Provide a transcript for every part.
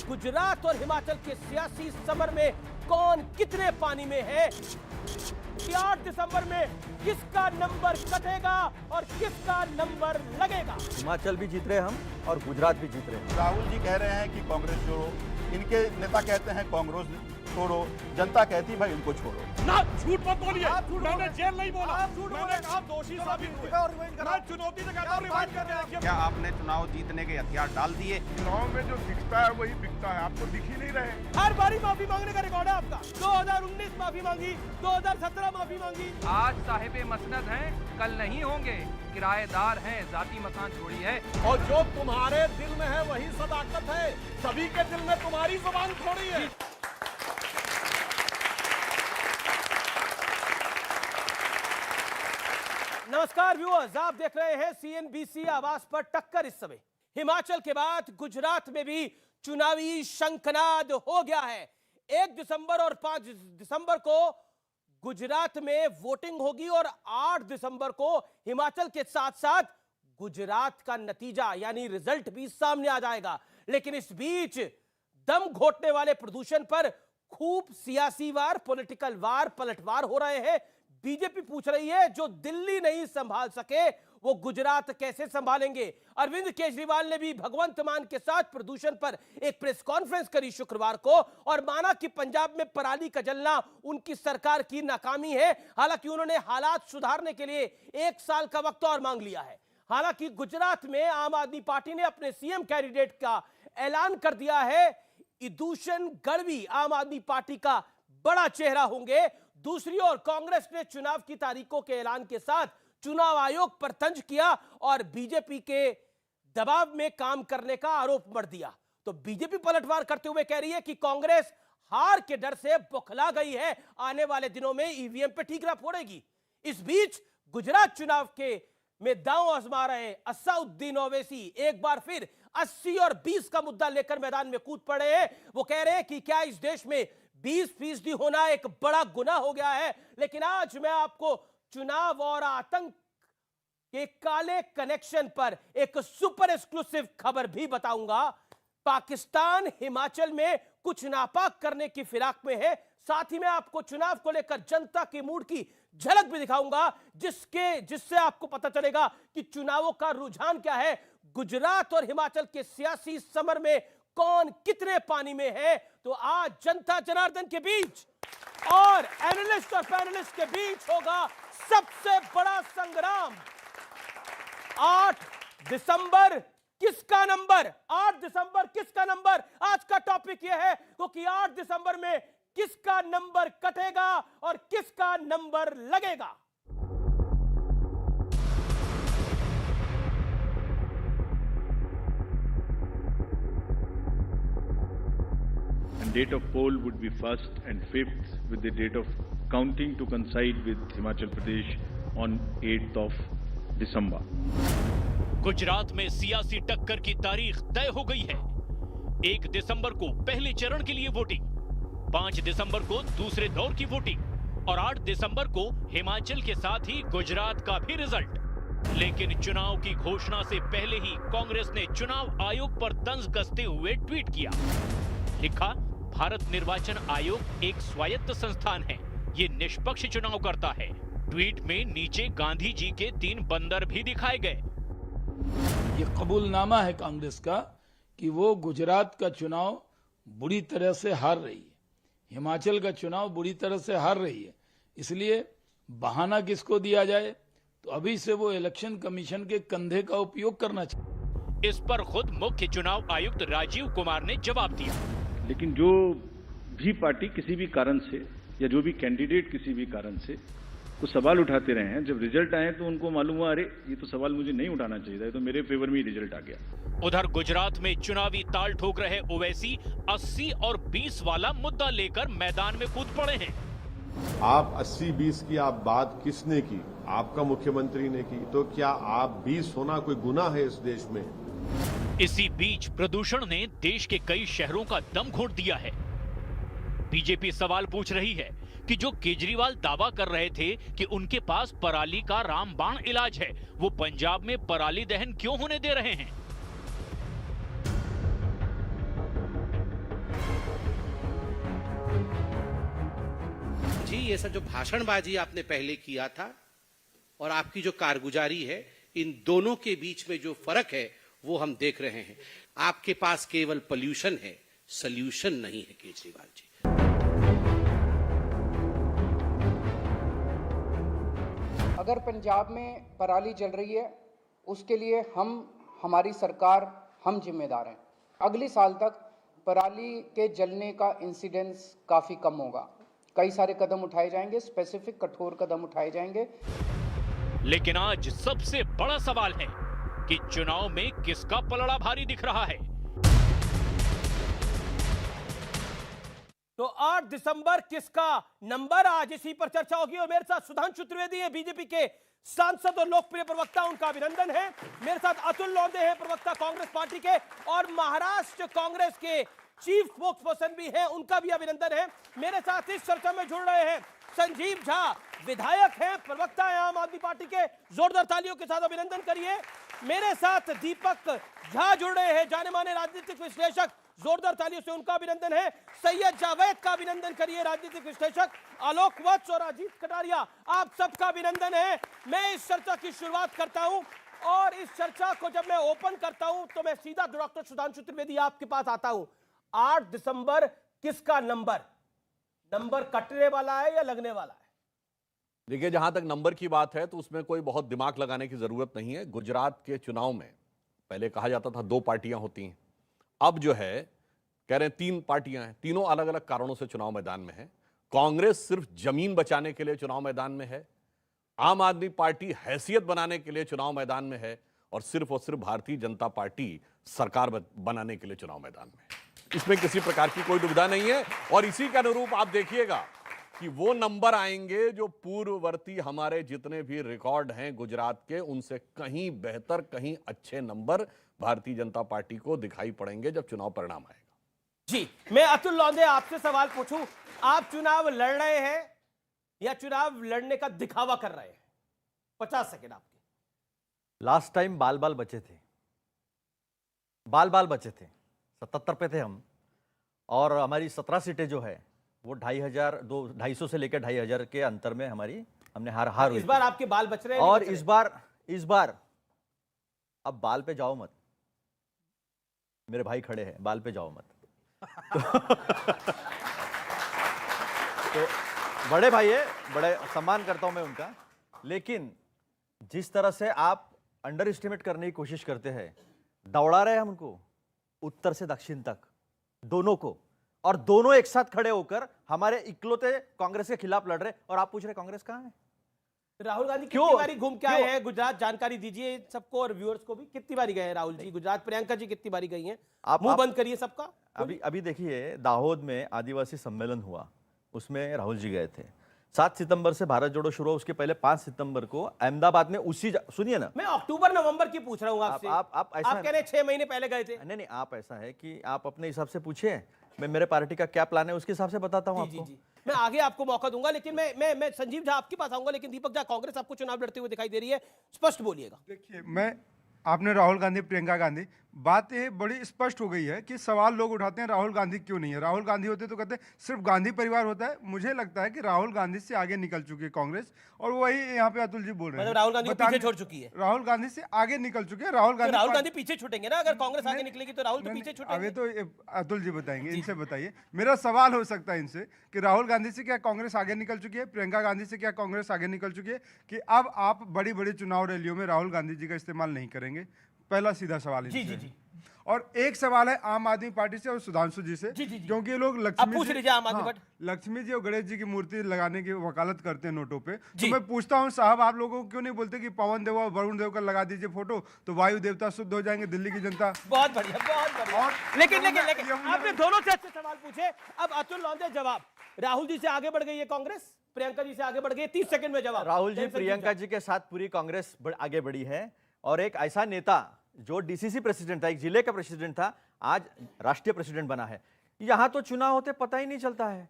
गुजरात और हिमाचल के सियासी समर में कौन कितने पानी में है। 8 दिसंबर में किसका नंबर कटेगा और किसका नंबर लगेगा। हिमाचल भी जीत रहे हम और गुजरात भी जीत रहे हैं। राहुल जी कह रहे हैं कि कांग्रेस छोड़ो, इनके नेता कहते हैं कांग्रेस छोड़ो, जनता कहती है भाई इनको छोड़ो। ना झूठ मत बोलिए, मैंने जेल नहीं बोला, मैंने कहा दोषी साबित हुए। मैं चुनौती से कहता हूं रिवाइंड कर रहे हैं। क्या आपने चुनाव जीतने के हथियार डाल दिए? चुनाव में जो दिखता है वही बिकता है, आपको दिख ही नहीं रहे। हर बारी माफी मांगने का रिकॉर्ड है आपका। 2019 माफी मांगी, 2017 माफी मांगी। आज साहिबे मसनद हैं, कल नहीं होंगे। किराएदार हैं, जाती मकान छोड़ी है। और जो तुम्हारे दिल में है वही सदाकत है। सभी के दिल में तुम्हारी जुबान थोड़ी है। नमस्कार व्यूअर्स, आप देख रहे हैं सीएनबीसी आवाज पर टक्कर। इस समय हिमाचल के बाद गुजरात में भी चुनावी शंखनाद हो गया है। 1 दिसंबर और 5 दिसंबर को गुजरात में वोटिंग होगी और 8 दिसंबर को हिमाचल के साथ साथ गुजरात का नतीजा यानी रिजल्ट भी सामने आ जाएगा। लेकिन इस बीच दम घोटने वाले प्रदूषण पर खूब सियासी वार, पॉलिटिकल वार, पलटवार हो रहे हैं। बीजेपी पूछ रही है जो दिल्ली नहीं संभाल सके वो गुजरात कैसे संभालेंगे। अरविंद केजरीवाल ने भी भगवंत मान के साथ प्रदूषण पर एक प्रेस कॉन्फ्रेंस करी शुक्रवार को और माना कि पंजाब में पराली का जलना उनकी सरकार की नाकामी है। हालांकि उन्होंने हालात सुधारने के लिए 1 साल का वक्त और मांग लिया है। हालांकि गुजरात में आम आदमी पार्टी ने अपने सीएम कैंडिडेट का ऐलान कर दिया है। ईदूषण गढ़वी आम आदमी पार्टी का बड़ा चेहरा होंगे। दूसरी ओर कांग्रेस ने चुनाव की तारीखों के ऐलान के साथ चुनाव आयोग पर तंज किया और बीजेपी के दबाव में काम करने का आरोप मढ़ दिया। तो बीजेपी पलटवार करते हुए कह रही है कि कांग्रेस हार के डर से बौखला गई है, आने वाले दिनों में ईवीएम पे ठीकरा फोड़ेगी। इस बीच गुजरात चुनाव के में दांव आजमा रहे असदुद्दीन ओवैसी एक बार फिर 80 और 20 का मुद्दा लेकर मैदान में कूद पड़े हैं। वो कह रहे हैं कि क्या इस देश में 20% होना एक बड़ा गुनाह हो गया है। लेकिन आज मैं आपको चुनाव और आतंक के काले कनेक्शन पर एक सुपर एक्सक्लूसिव खबर भी बताऊंगा। पाकिस्तान हिमाचल में कुछ नापाक करने की फिराक में है। साथ ही मैं आपको चुनाव को लेकर जनता के मूड की झलक भी दिखाऊंगा जिससे आपको पता चलेगा कि चुनावों का रुझान क्या है। गुजरात और हिमाचल के सियासी समर में कौन कितने पानी में है। तो आज जनता जनार्दन के बीच और एनालिस्ट और पैनलिस्ट के बीच होगा सबसे बड़ा संग्राम। 8 दिसंबर किसका नंबर, 8 दिसंबर किसका नंबर, आज का टॉपिक यह है क्योंकि 8 दिसंबर में किसका नंबर कटेगा और किसका नंबर लगेगा। Date of poll would be 1st and 5th, with the date of counting to coincide with Himachal Pradesh on 8th of December. Gujarat में सियासी टक्कर की तारीख तय हो गई है। 1 दिसंबर को पहले चरण के लिए वोटिंग, 5 दिसंबर को दूसरे दौर की वोटिंग और 8 दिसंबर को हिमाचल के साथ ही गुजरात का भी रिजल्ट। लेकिन चुनाव की घोषणा से पहले ही कांग्रेस ने चुनाव आयोग पर तंज कसते हुए ट्वीट किया। लिखा, भारत निर्वाचन आयोग एक स्वायत्त संस्थान है, ये निष्पक्ष चुनाव करता है। ट्वीट में नीचे गांधी जी के 3 बंदर भी दिखाए गए। ये कबूलनामा है कांग्रेस का कि वो गुजरात का चुनाव बुरी तरह से हार रही है, हिमाचल का चुनाव बुरी तरह से हार रही है। इसलिए बहाना किसको दिया जाए, तो अभी से वो इलेक्शन कमीशन के कंधे का उपयोग करना चाहिए। इस पर खुद मुख्य चुनाव आयुक्त राजीव कुमार ने जवाब दिया। लेकिन जो भी पार्टी किसी भी कारण से या जो भी कैंडिडेट किसी भी कारण से वो सवाल उठाते रहे हैं, जब रिजल्ट आए तो उनको मालूम हुआ अरे ये तो सवाल मुझे नहीं उठाना चाहिए था, ये तो मेरे फेवर में ही रिजल्ट आ गया। उधर गुजरात में चुनावी ताल ठोक रहे ओवैसी 80 और 20 वाला मुद्दा लेकर मैदान में कूद पड़े हैं। आप 80-20 की आप बात किसने की? आपका मुख्यमंत्री ने की। तो क्या आप 20 होना कोई गुनाह है इस देश में? इसी बीच प्रदूषण ने देश के कई शहरों का दम घोट दिया है। बीजेपी सवाल पूछ रही है कि जो केजरीवाल दावा कर रहे थे कि उनके पास पराली का रामबाण इलाज है, वो पंजाब में पराली दहन क्यों होने दे रहे हैं। ऐसा जो भाषणबाजी आपने पहले किया था और आपकी जो कारगुजारी है, इन दोनों के बीच में जो फर्क है वो हम देख रहे हैं। आपके पास केवल पोल्यूशन है, सॉल्यूशन नहीं है केजरीवाल जी। अगर पंजाब में पराली जल रही है, उसके लिए हमारी सरकार हम जिम्मेदार हैं। अगले साल तक पराली के जलने का इंसिडेंस काफ़ी कम होगा। कई सारे कदम उठाए जाएंगे, स्पेसिफिक कठोर कदम उठाए जाएंगे। लेकिन आज सबसे बड़ा सवाल है कि चुनाव में किसका पलड़ा भारी दिख रहा है। तो 8 दिसंबर किसका नंबर, आज इसी पर चर्चा होगी। और मेरे साथ सुधांशु त्रिवेदी है, बीजेपी के सांसद और लोकप्रिय प्रवक्ता, उनका अभिनंदन है। मेरे साथ अतुल लोंदे हैं, प्रवक्ता कांग्रेस पार्टी के और महाराष्ट्र कांग्रेस के चीफ स्पोक्स पर्सन भी हैं, उनका भी अभिनंदन है। मेरे साथ इस चर्चा में जुड़ रहे हैं संजीव झा, विधायक हैं, प्रवक्ता है आम आदमी पार्टी के, जोरदार तालियों के साथ अभिनंदन करिए। मेरे साथ दीपक झा जुड़ रहे हैं, जाने माने राजनीतिक विश्लेषक, जोरदार तालियों से उनका अभिनंदन है। सैयद जावेद का अभिनंदन करिए, राजनीतिक विश्लेषक। आलोक वत्स और अजीत कटारिया, आप सबका अभिनंदन है। मैं इस चर्चा की शुरुआत करता हूं और इस चर्चा को जब मैं ओपन करता हूं तो मैं सीधा डॉक्टर सुधांशु त्रिवेदी आपके पास आता हूं। 8 दिसंबर किसका नंबर कटने वाला है या लगने वाला है? देखिए, जहां तक नंबर की बात है तो उसमें कोई बहुत दिमाग लगाने की जरूरत नहीं है। गुजरात के चुनाव में पहले कहा जाता था 2 पार्टियां होती हैं, अब जो है कह रहे हैं 3 पार्टियां हैं, तीनों अलग अलग कारणों से चुनाव मैदान में है। कांग्रेस सिर्फ जमीन बचाने के लिए चुनाव मैदान में है, आम आदमी पार्टी हैसियत बनाने के लिए चुनाव मैदान में है, और सिर्फ भारतीय जनता पार्टी सरकार बनाने के लिए चुनाव मैदान में है। इसमें किसी प्रकार की कोई दुविधा नहीं है। और इसी के अनुरूप आप देखिएगा कि वो नंबर आएंगे जो पूर्ववर्ती हमारे जितने भी रिकॉर्ड हैं गुजरात के, उनसे कहीं बेहतर, कहीं अच्छे नंबर भारतीय जनता पार्टी को दिखाई पड़ेंगे जब चुनाव परिणाम आएगा। जी, मैं अतुल लोंदे आपसे सवाल पूछूं, आप चुनाव लड़ रहे हैं या चुनाव लड़ने का दिखावा कर रहे हैं? 50 सेकंड आपके। लास्ट टाइम बाल बचे थे, बाल बचे थे, 77 पे थे हम, और हमारी 17 सीटें जो है वो 250 से लेकर 2500 के अंतर में हमने हार हुई। इस बार आपके बाल बच रहे हैं? और इस बार अब बाल पे जाओ मत, मेरे भाई खड़े हैं, बाल पे जाओ मत। तो बड़े भाई है, बड़े सम्मान करता हूं मैं उनका, लेकिन जिस तरह से आप अंडर एस्टिमेट करने की कोशिश करते हैं, दौड़ा रहे हैं हम उनको उत्तर से दक्षिण तक, दोनों को, और दोनों एक साथ खड़े होकर हमारे इकलौते कांग्रेस के खिलाफ लड़ रहे, और आप पूछ रहे कांग्रेस कहां है? राहुल गांधी कितनी बारी घूम के आए हैं गुजरात? जानकारी दीजिए सबको और व्यूअर्स को भी, कितनी बारी गए हैं राहुल जी गुजरात? प्रियंका जी कितनी बारी गई हैं? मुंह बंद करिए सबका। अभी देखिए, दाहोद में आदिवासी सम्मेलन हुआ, उसमें राहुल जी गए थे। 7 सितंबर से भारत जोड़ो शुरू हुआ, उसके पहले 5 सितंबर को अहमदाबाद में सुनिए ना, मैं अक्टूबर नवंबर की पूछ रहा हूं आपसे। आप कह रहे 6 महीने पहले गए थे। नहीं, आप ऐसा है कि आप अपने हिसाब से पूछिए, मैं मेरे पार्टी का क्या प्लान है उसके हिसाब से बताता हूं आपको। मैं आगे आपको मौका दूंगा, लेकिन मैं संजीव झा आपके पास आऊंगा, लेकिन दीपक झा, कांग्रेस आपको चुनाव लड़ते हुए दिखाई दे रही है, स्पष्ट बोलिएगा। देखिए, आपने राहुल गांधी, प्रियंका गांधी, बात ये बड़ी स्पष्ट हो गई है कि सवाल लोग उठाते हैं राहुल गांधी क्यों नहीं है। राहुल गांधी होते तो कहते हैं सिर्फ गांधी परिवार होता है। मुझे लगता है कि राहुल गांधी से आगे निकल चुकी है कांग्रेस, और वही यहाँ पे अतुल जी बोल रहे हैं, राहुल गांधी पीछे छोड़ चुकी है। राहुल गांधी से आगे निकल चुके हैं। राहुल गांधी पीछे छूटेंगे ना? अगर कांग्रेस आगे निकलेगी तो राहुल तो पीछे छूटेंगे। अभी तो अतुल जी बताएंगे, इनसे बताइए। मेरा सवाल हो सकता है इनसे कि राहुल गांधी से क्या कांग्रेस आगे निकल चुकी है, प्रियंका गांधी से क्या कांग्रेस आगे निकल चुकी है कि अब आप बड़ी बड़ी चुनाव रैलियों में राहुल गांधी जी का इस्तेमाल नहीं करेंगे? पहला सीधा सवाल है। जी। और एक सवाल है आम आदमी पार्टी से और सुधांशु जी से, क्योंकि ये लोग लक्ष्मी जी और गणेश जी की मूर्ति लगाने की वकालत करते हैं नोटों पे। तो मैं पूछता हूँ साहब, आप लोगों को क्यों नहीं बोलते कि पवन देव और वरुण देव का लगा दीजिए फोटो, तो वायु देवता शुद्ध हो जाएंगे, दिल्ली की जनता। बहुत बढ़िया, बहुत बढ़िया। लेकिन आपने दोनों से अच्छे सवाल पूछे। अब अतुल लोंदे जवाब, राहुल जी से आगे बढ़ गई है कांग्रेस, प्रियंका जी से आगे बढ़ गई, 30 सेकंड में जवाब। राहुल जी, प्रियंका जी के साथ पूरी कांग्रेस आगे बढ़ी है, और एक ऐसा नेता जो डीसीसी प्रेसिडेंट था, एक जिले का प्रेसिडेंट था, आज राष्ट्रीय प्रेसिडेंट बना है। यहां तो चुनाव होते पता ही नहीं चलता है,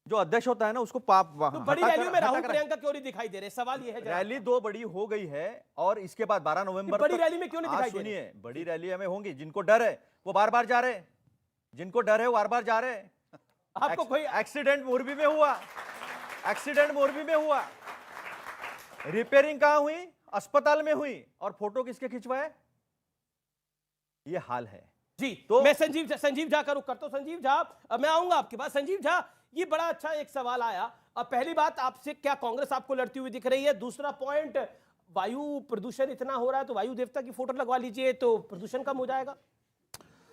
जो अध्यक्ष होता है ना उसको तो बड़ी रैलियों में राहुल प्रियंका क्यों नहीं दिखाई दे रहे? सवाल ये है। रैली 2 बड़ी हो गई है, और इसके बाद 12 नवंबर बड़ी रैली में क्यों नहीं दिखाई दे रहे? सुनिए, बड़ी रैली हमें होंगी, जिनको डर है वो बार बार जा रहे, जिनको डर है वो बार बार जा रहे। आपको कोई एक्सीडेंट मोरबी में हुआ, एक्सीडेंट मोरबी में हुआ, रिपेयरिंग कहां हुई? अस्पताल में हुई, और फोटो किसके खिंचवाए? ये हाल है जी। तो मैं संजीव झा का रुख करता हूं। संजीव झा, मैं आऊंगा आपके पास। संजीव झा, ये बड़ा अच्छा एक सवाल आया। अब पहली बात आपसे, क्या कांग्रेस आपको लड़ती हुई दिख रही है? दूसरा पॉइंट, वायु प्रदूषण इतना हो रहा है तो वायु देवता की फोटो लगवा लीजिए तो प्रदूषण कम हो जाएगा।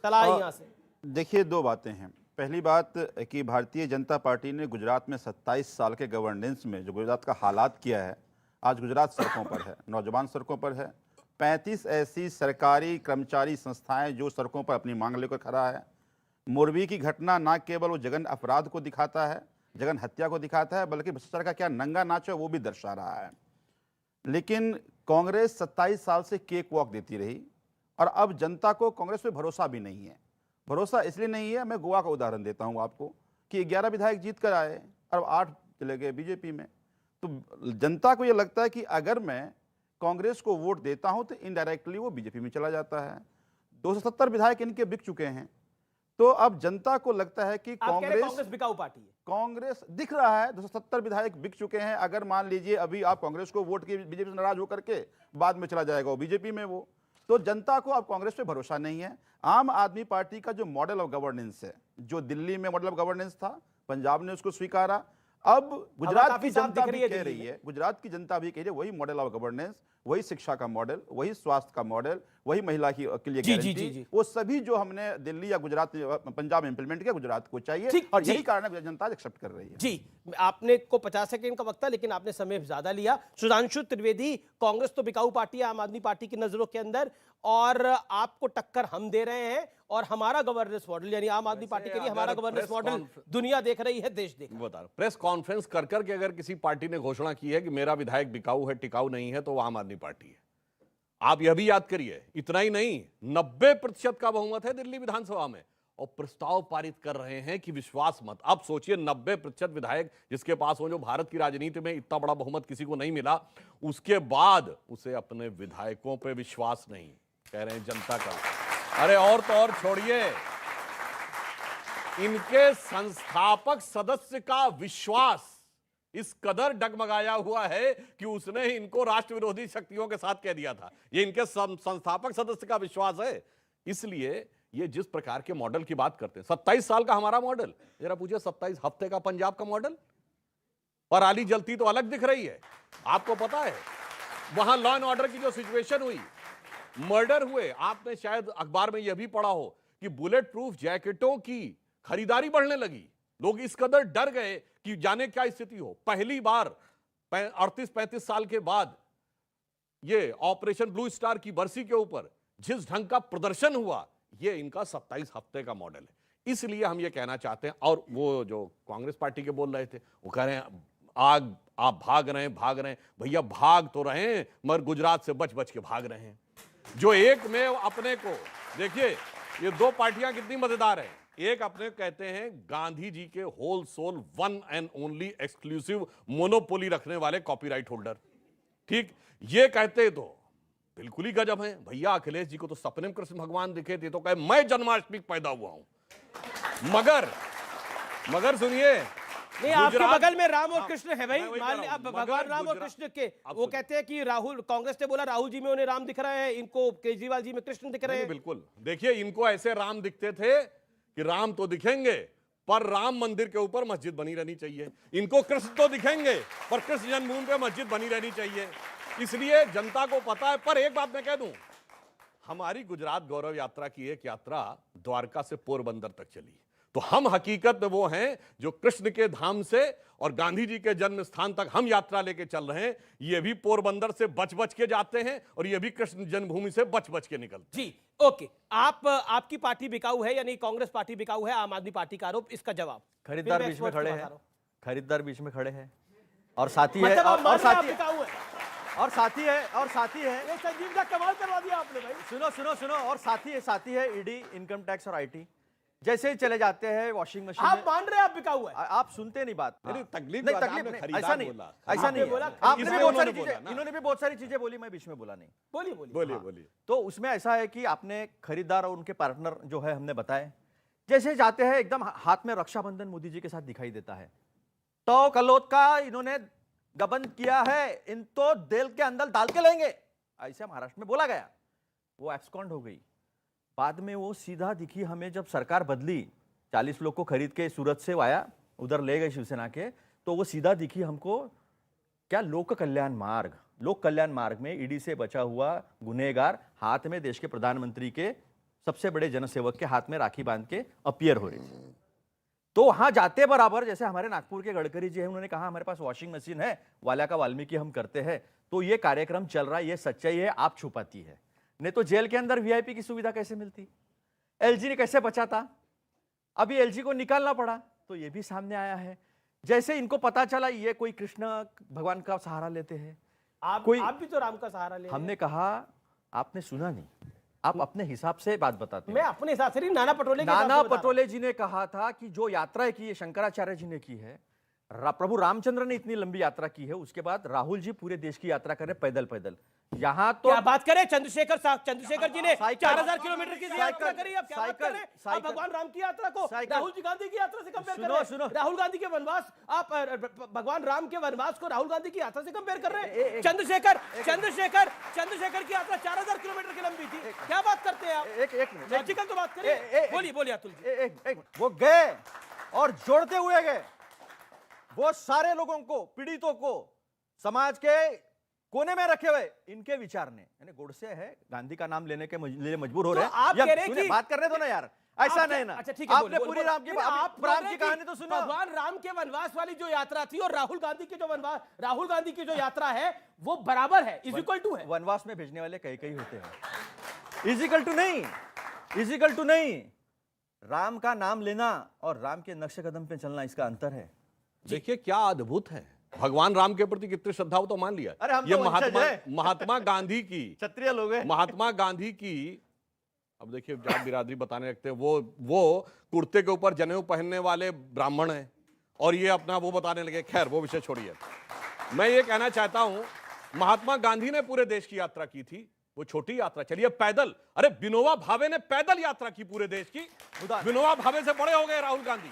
चला यहां से। देखिए, दो बातें हैं। पहली बात कि भारतीय जनता पार्टी ने गुजरात में 27 साल के गवर्नेंस में जो गुजरात का हालात किया है, आज गुजरात सड़कों पर है, नौजवान सड़कों पर है। 35 ऐसी सरकारी कर्मचारी संस्थाएं जो सड़कों पर अपनी मांग लेकर खड़ा है। मोरबी की घटना ना केवल वो जघन्य अपराध को दिखाता है, जघन्य हत्या को दिखाता है, बल्कि भ्रष्टाचार का क्या नंगा नाच है वो भी दर्शा रहा है। लेकिन कांग्रेस 27 साल से केक वॉक देती रही और अब जनता को कांग्रेस पे भरोसा भी नहीं है। भरोसा इसलिए नहीं है, मैं गोवा का उदाहरण देता हूं आपको कि 11 विधायक जीत कर आए और 8 चले गए बीजेपी में। तो जनता को यह लगता है कि अगर मैं कांग्रेस को वोट देता हूं तो इनडायरेक्टली वो बीजेपी में चला जाता है। 270 विधायक इनके बिक चुके हैं। तो अब जनता को लगता है कि कांग्रेस बिकाऊ पार्टी है। कांग्रेस दिख रहा है, 270 विधायक बिक चुके हैं। अगर मान लीजिए अभी आप कांग्रेस को वोट के बीजेपी से नाराज होकर के बाद में चला जाएगा वो बीजेपी में, वो तो जनता को अब कांग्रेस पे भरोसा नहीं है। आम आदमी पार्टी का जो मॉडल ऑफ गवर्नेंस है, जो दिल्ली में मॉडल ऑफ गवर्नेंस था, पंजाब ने उसको स्वीकारा, अब गुजरात की जनता भी कह रही है, गुजरात की जनता भी कह रही है वही मॉडल ऑफ गवर्नेंस, वही शिक्षा का मॉडल, वही स्वास्थ्य का मॉडल, वही महिला की के लिए गारंटी, वो सभी जो हमने दिल्ली या गुजरात पंजाब में इंप्लीमेंट किया, गुजरात को चाहिए और यही कारण है जनता एक्सेप्ट कर रही है। जी, आपने को 50 सेकंड का वक्त था लेकिन आपने समय ज्यादा लिया। सुधांशु त्रिवेदी, कांग्रेस तो बिकाऊ पार्टी है आम आदमी पार्टी की नजरों के अंदर, और आपको टक्कर हम दे रहे हैं, और हमारा गवर्नेंस मॉडल यानी आम आदमी पार्टी के लिए हमारा गवर्नेंस मॉडल दुनिया देख रही है, देश देख बता रहा। प्रेस कॉन्फ्रेंस कर करके अगर किसी पार्टी ने घोषणा की है कि मेरा विधायक बिकाऊ है, टिकाऊ नहीं है, तो वो आम आदमी पार्टी है। आप यह भी याद करिए, इतना ही नहीं, 90% का बहुमत है दिल्ली विधानसभा में, और प्रस्ताव पारित कर रहे हैं कि विश्वास मत। अब सोचिए 90% विधायक जिसके पास हो, जो भारत की राजनीति में इतना बड़ा बहुमत किसी को नहीं मिला, उसके बाद उसे अपने विधायकों पे विश्वास नहीं, कह रहे हैं जनता का। अरे और तो और छोड़िए, इनके संस्थापक सदस्य का विश्वास इस कदर डगमगाया हुआ है कि उसने इनको राष्ट्र विरोधी शक्तियों के साथ कह दिया था। ये इनके संस्थापक सदस्य का विश्वास है। इसलिए ये जिस प्रकार के मॉडल की बात करते हैं, 27 साल का हमारा मॉडल, जरा पूछिए 27 हफ्ते का पंजाब का मॉडल, पराली जलती तो अलग दिख रही है। आपको पता है वहां लॉ एंड ऑर्डर की जो सिचुएशन हुई, मर्डर हुए, आपने शायद अखबार में यह भी पढ़ा हो कि बुलेट प्रूफ जैकेटों की खरीदारी बढ़ने लगी। लोग इस कदर डर गए कि जाने क्या स्थिति हो। पहली बार 38-35 साल के बाद ये ऑपरेशन ब्लू स्टार की बरसी के ऊपर जिस ढंग का प्रदर्शन हुआ, ये इनका 27 हफ्ते का मॉडल है। इसलिए हम ये कहना चाहते हैं, और वो जो कांग्रेस पार्टी के बोल रहे थे, वो कह रहे हैं आग आप भाग रहे हैं। भैया भाग तो रहे हैं, मगर गुजरात से बच बच के भाग रहे हैं। जो एक में अपने को देखिए, ये दो पार्टियां कितनी मजेदार है। एक अपने कहते हैं गांधी जी के whole sole one and only exclusive monopoly रखने वाले कॉपीराइट होल्डर, ठीक, ये कहते तो बिल्कुल ही गजब है। भैया अखिलेश जी को तो सपने में कृष्ण भगवान दिखे थे, तो कहे मैं जन्माष्टमी पैदा हुआ हूं। मगर सुनिए, नहीं, आपके बगल में राम और कृष्ण है भाई, मान लिया भगवान राम और कृष्ण के, वो कहते हैं कि राहुल, कांग्रेस ने बोला राहुल जी में उन्हें राम दिख रहे हैं, इनको केजरीवाल जी में कृष्ण दिख रहे हैं। बिल्कुल, देखिए इनको ऐसे राम दिखते थे कि राम तो दिखेंगे पर राम मंदिर के ऊपर मस्जिद बनी रहनी चाहिए। इनको कृष्ण तो दिखेंगे पर कृष्ण जन्मभूमि पे मस्जिद बनी रहनी चाहिए। इसलिए जनता को पता है। पर एक बात मैं कह दूं, हमारी गुजरात गौरव यात्रा की एक यात्रा द्वारका से पोरबंदर तक चली, तो हम हकीकत में वो हैं जो कृष्ण के धाम से और गांधी जी के जन्म स्थान तक हम यात्रा लेके चल रहे हैं। ये भी पोरबंदर से बच बच के जाते हैं और ये भी कृष्ण जन्मभूमि से बच बच के निकलते हैं। जी, ओके। आपकी पार्टी बिकाऊ है यानी कांग्रेस पार्टी बिकाऊ है, आम आदमी पार्टी का आरोप, इसका जवाब? खरीदार बीच में खड़े हैं, खरीदार बीच में खड़े हैं, और साथी है, और साथी है, और साथी है। ये संजीव का कमाल करवा दिया आपने भाई। सुनो, और साथी है ईडी, इनकम टैक्स और आईटी। जैसे ही चले जाते हैं वॉशिंग मशीन, आप मान रहे हैं आप बिकाऊ है? आप सुनते नहीं बात। तकलीफ नहीं, ऐसा नहीं, आपने भी बहुत सारी चीजें, इन्होंने भी बहुत सारी चीजें बोली, मैं बीच में बोला नहीं। बोलिए। तो उसमें ऐसा है कि आपने खरीदार और उनके पार्टनर जो है हमने बताए, जैसे जाते हैं एकदम हाथ में रक्षाबंधन मोदी जी के साथ दिखाई देता है, तो कलोत का इन्होंने गबन किया है, इन तो जेल के अंदर डाल के लेंगे, ऐसे महाराष्ट्र में बोला गया। वो एब्सकॉन्ड हो गई। बाद में वो सीधा दिखी हमें, जब सरकार बदली, 40 लोग को खरीद के सूरत से आया, उधर ले गए शिवसेना के, तो वो सीधा दिखी हमको क्या लोक कल्याण मार्ग में ईडी से बचा हुआ गुनहगार हाथ में देश के प्रधानमंत्री के सबसे बड़े जनसेवक के हाथ में राखी बांध के अपीयर हो रही थी। तो वहां जाते बराबर, जैसे हमारे नागपुर के गडकरी जी हैं, उन्होंने कहा हमारे पास वॉशिंग मशीन है, वाल्या का वाल्मीकि हम करते हैं। तो ये कार्यक्रम चल रहा है, ये सच्चाई है, आप छुपाती है। नहीं तो जेल के अंदर वीआईपी की सुविधा कैसे मिलती, एलजी ने कैसे बचाता, अभी एलजी को निकालना पड़ा, तो ये भी सामने आया है। जैसे इनको पता चला ये कोई कृष्ण भगवान का सहारा लेते हैं, आप भी तो राम का सहारा ले। हमने कहा आपने सुना नहीं, आप अपने हिसाब से बात बताते हैं। मैं अपने हिसाब से नहीं, नाना पटोले जी ने कहा था कि जो यात्रा की है शंकराचार्य जी ने की है, प्रभु रामचंद्र ने इतनी लंबी यात्रा की है, उसके बाद राहुल जी पूरे देश की यात्रा करें पैदल। यहाँ तो क्या बात करें, चंद्रशेखर जी ने 4000 किलोमीटर की यात्रा करी। अब क्या बात कर रहे हैं आप भगवान राम की यात्रा को राहुल जी गांधी की यात्रा से कंपेयर कर रहे हैं। राहुल गांधी के वनवास, आप भगवान राम के वनवास को राहुल गांधी की यात्रा से कंपेयर कर रहे हैं। चंद्रशेखर की यात्रा 4000 किलोमीटर की लंबी थी। क्या बात करते हैं आप, एक मिनट लॉजिकल तो बात करिए। बोलिए अतुल जी। वो गए और जोड़ते हुए गए, वो सारे लोगों को, पीड़ितों को, समाज के कोने में रखे हुए इनके विचार ने, यानी गोडसे है, गांधी का नाम लेने के लिए मजबूर हो रहे हैं। आप कह रहे हैं कि बात करने दो ना यार, ऐसा नहीं ना। अच्छा ठीक है, आपने पूरी राम की कहानी तो सुनो। भगवान राम के वनवास वाली जो यात्रा थी और राहुल गांधी की जो यात्रा है वो बराबर है, इज इक्वल टू है। वनवास में भेजने वाले कई होते हैं, इज इक्वल टू नहीं। राम का नाम लेना और राम के नक्शे कदम पे चलना, इसका अंतर है। देखिए क्या अद्भुत है, भगवान राम के प्रति कितनी श्रद्धा हो तो मान लिया। अरे हम ये तो महात्मा गांधी की क्षत्रिय लोग हैं। महात्मा गांधी की, अब देखिए जात बिरादरी बताने लगते हैं, वो कुर्ते के ऊपर जनेऊ पहनने वाले ब्राह्मण हैं और ये अपना वो बताने लगे। खैर वो विषय छोड़िए। मैं ये कहना चाहता हूं, महात्मा गांधी ने पूरे देश की यात्रा की थी, वो छोटी यात्रा चलिए पैदल। अरे विनोबा भावे ने पैदल यात्रा की पूरे देश की, विनोबा भावे से बड़े हो गए राहुल गांधी।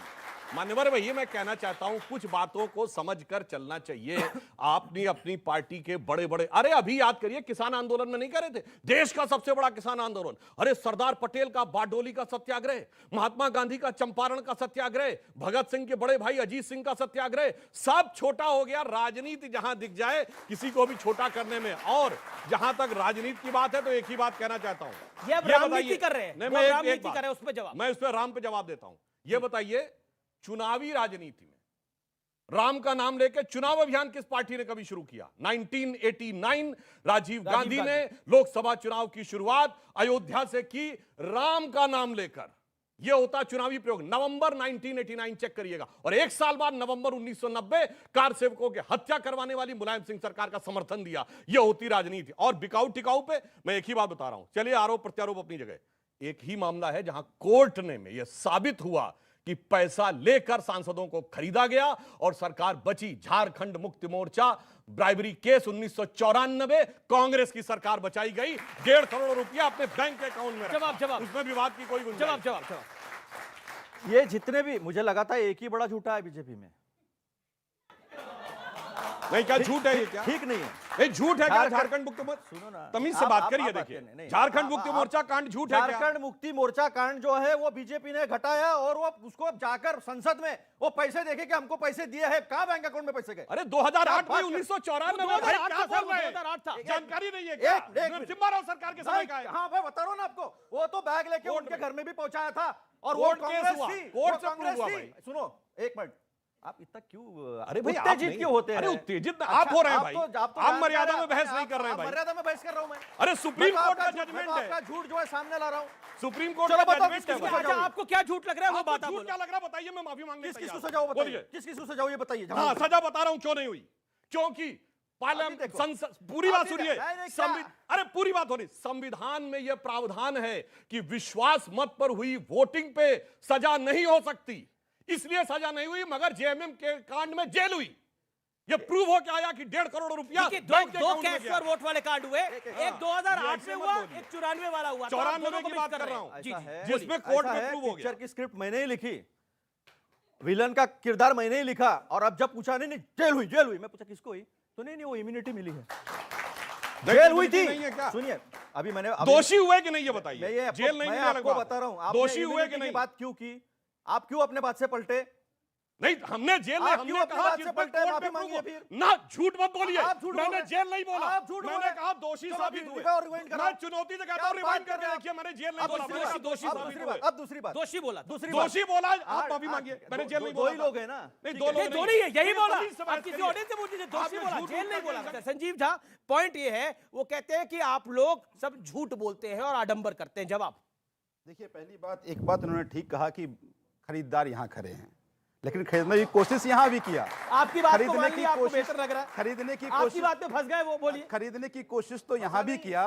मान्यवर भैया, मैं कहना चाहता हूं कुछ बातों को समझकर चलना चाहिए। आपने अपनी पार्टी के बड़े बड़े, अरे अभी याद करिए किसान आंदोलन में नहीं कर रहे थे, देश का सबसे बड़ा किसान आंदोलन, अरे सरदार पटेल का बारडोली का सत्याग्रह, महात्मा गांधी का चंपारण का सत्याग्रह, भगत सिंह के बड़े भाई अजीत सिंह का सत्याग्रह, सब छोटा हो गया। राजनीति जहां दिख जाए किसी को भी छोटा करने में। और जहां तक राजनीति की बात है तो एक ही बात कहना चाहता हूं, ये राजनीति कर रहे हैं, मैं उस पर राम पे जवाब देता हूं। ये बताइए चुनावी राजनीति में राम का नाम लेकर चुनाव अभियान किस पार्टी ने कभी शुरू किया? 1989 राजीव गांधी ने लोकसभा चुनाव की शुरुआत अयोध्या से की, राम का नाम लेकर। यह होता चुनावी प्रयोग। नवंबर 1989 चेक करिएगा। और एक साल बाद नवंबर 1990 कार सेवकों की हत्या करवाने वाली मुलायम सिंह सरकार का समर्थन दिया। यह होती राजनीति। और बिकाऊ टिकाऊ पे मैं एक ही बात बता रहा हूं, चलिए आरोप प्रत्यारोप अपनी जगह, एक ही मामला है जहां कोर्ट ने में यह साबित हुआ कि पैसा लेकर सांसदों को खरीदा गया और सरकार बची। झारखंड मुक्ति मोर्चा ब्राइबरी केस 1994, कांग्रेस की सरकार बचाई गई। 1.5 करोड़ रुपया अपने बैंक अकाउंट में जवाब उसमें विवाद की कोई गुंजाइश। जवाब ये जितने भी, मुझे लगा था एक ही बड़ा झूठा है बीजेपी में। नहीं क्या झूठ है ये? क्या ठीक नहीं है? ये झूठ है क्या? झारखंड मुक्ति मोर्चा, सुनो ना, तमीज से बात करिए। देखिए झारखंड मुक्ति मोर्चा कांड झूठ है। झारखंड मुक्ति मोर्चा कांड जो है वो बीजेपी ने घटाया और वो उसको जाकर संसद में वो पैसे देखे कि हमको पैसे दिए हैं, कहां बैंक अकाउंट में पैसे गए? अरे 2008 में 1994 में जानकारी नहीं है क्या? नरसिम्हा राव सरकार के समय का है। हाँ मैं बता रहा हूं ना आपको, वो तो बैग लेके उनके घर में भी पहुंचाया था और वो कोर्ट कांग्रेस थी। सुनो एक मिनट, आप इतना क्यों अरे भाई उत्तेजित क्यों होते हैं? अरे उत्तेजित आप हो रहे हैं भाई, आप मर्यादा में बहस नहीं कर रहे हैं भाई। मर्यादा में बहस कर रहा हूं मैं। अरे सुप्रीम कोर्ट का जजमेंट है, आपका झूठ जो है सामने ला रहा हूं। सुप्रीम कोर्ट का जजमेंट है। आपको क्या झूठ लग रहा है वो बात बोलो। क्या लग रहा है बताइए, मैं माफी मांगने किसकी सजा हो बताइए, किसकी सजा हो ये बताइए। हाँ सजा बता रहा हूं क्यों नहीं हुई, क्योंकि पार्लियामेंट संसद, पूरी बात सुनिए, अरे पूरी बात हो रही। संविधान में यह प्रावधान है कि विश्वास मत पर हुई वोटिंग पे सजा नहीं हो सकती, इसलिए सजा नहीं हुई, मगर जेएमएम के कांड में जेल हुई। ये प्रूव हो के आया कि 1.5 करोड़ रुपया दो कैश फॉर वोट वाले कांड हुए, एक 2008 में हुआ, एक 94 वाला हुआ। 94 की बात कर रहा हूं जिसमें कोर्ट में प्रूव हो गया। पिक्चर की स्क्रिप्ट मैंने ही लिखी विलन का किरदार मैंने ही लिखा और अब जब पूछा नहीं जेल हुई, मैं पूछा किसको हुई, तो नहीं वो इम्यूनिटी मिली है, जेल हुई थी। सुनिए अभी मैंने दोषी हुए कि नहीं ये बताइए, जेल नहीं, मैं आपको बता रहा हूं दोषी हुए कि नहीं, बात क्यों की, आप क्यों अपने बात से पलटे? नहीं हमने जेल नहीं, हमने कहा कि माफी मांगिए फिर ना, झूठ मत बोलिए, मैंने जेल नहीं बोला, मैंने कहा दोषी साबित हुए, मैं चुनौती से कहता हूं रिवाइंड करके देखिए, मैंने जेल नहीं बोला, मैंने दोषी साबित हुए। अब दूसरी बात दोषी बोला, दोषी बोला, आप माफी मांगिए, मैंने जेल नहीं बोला। दो ही लोग हैं ना, नहीं दो लोग नहीं है, यही बोला, आप किसी ऑडियंस से पूछिए, दोषी बोला, जेल नहीं बोला। संजीव झा पॉइंट ये है, वो कहते हैं कि आप लोग सब झूठ बोलते हैं और आडंबर करते हैं। जवाब देखिए, पहली बात, एक बात उन्होंने ठीक कहा कि खरीदार यहाँ खड़े हैं, लेकिन खरीदने की कोशिश यहाँ भी किया। आपकी बात को मान लिया, आपको बेहतर लग रहा है, खरीदने की आपकी बात में फंस गए, वो बोलिए। खरीदने की कोशिश तो यहाँ भी किया,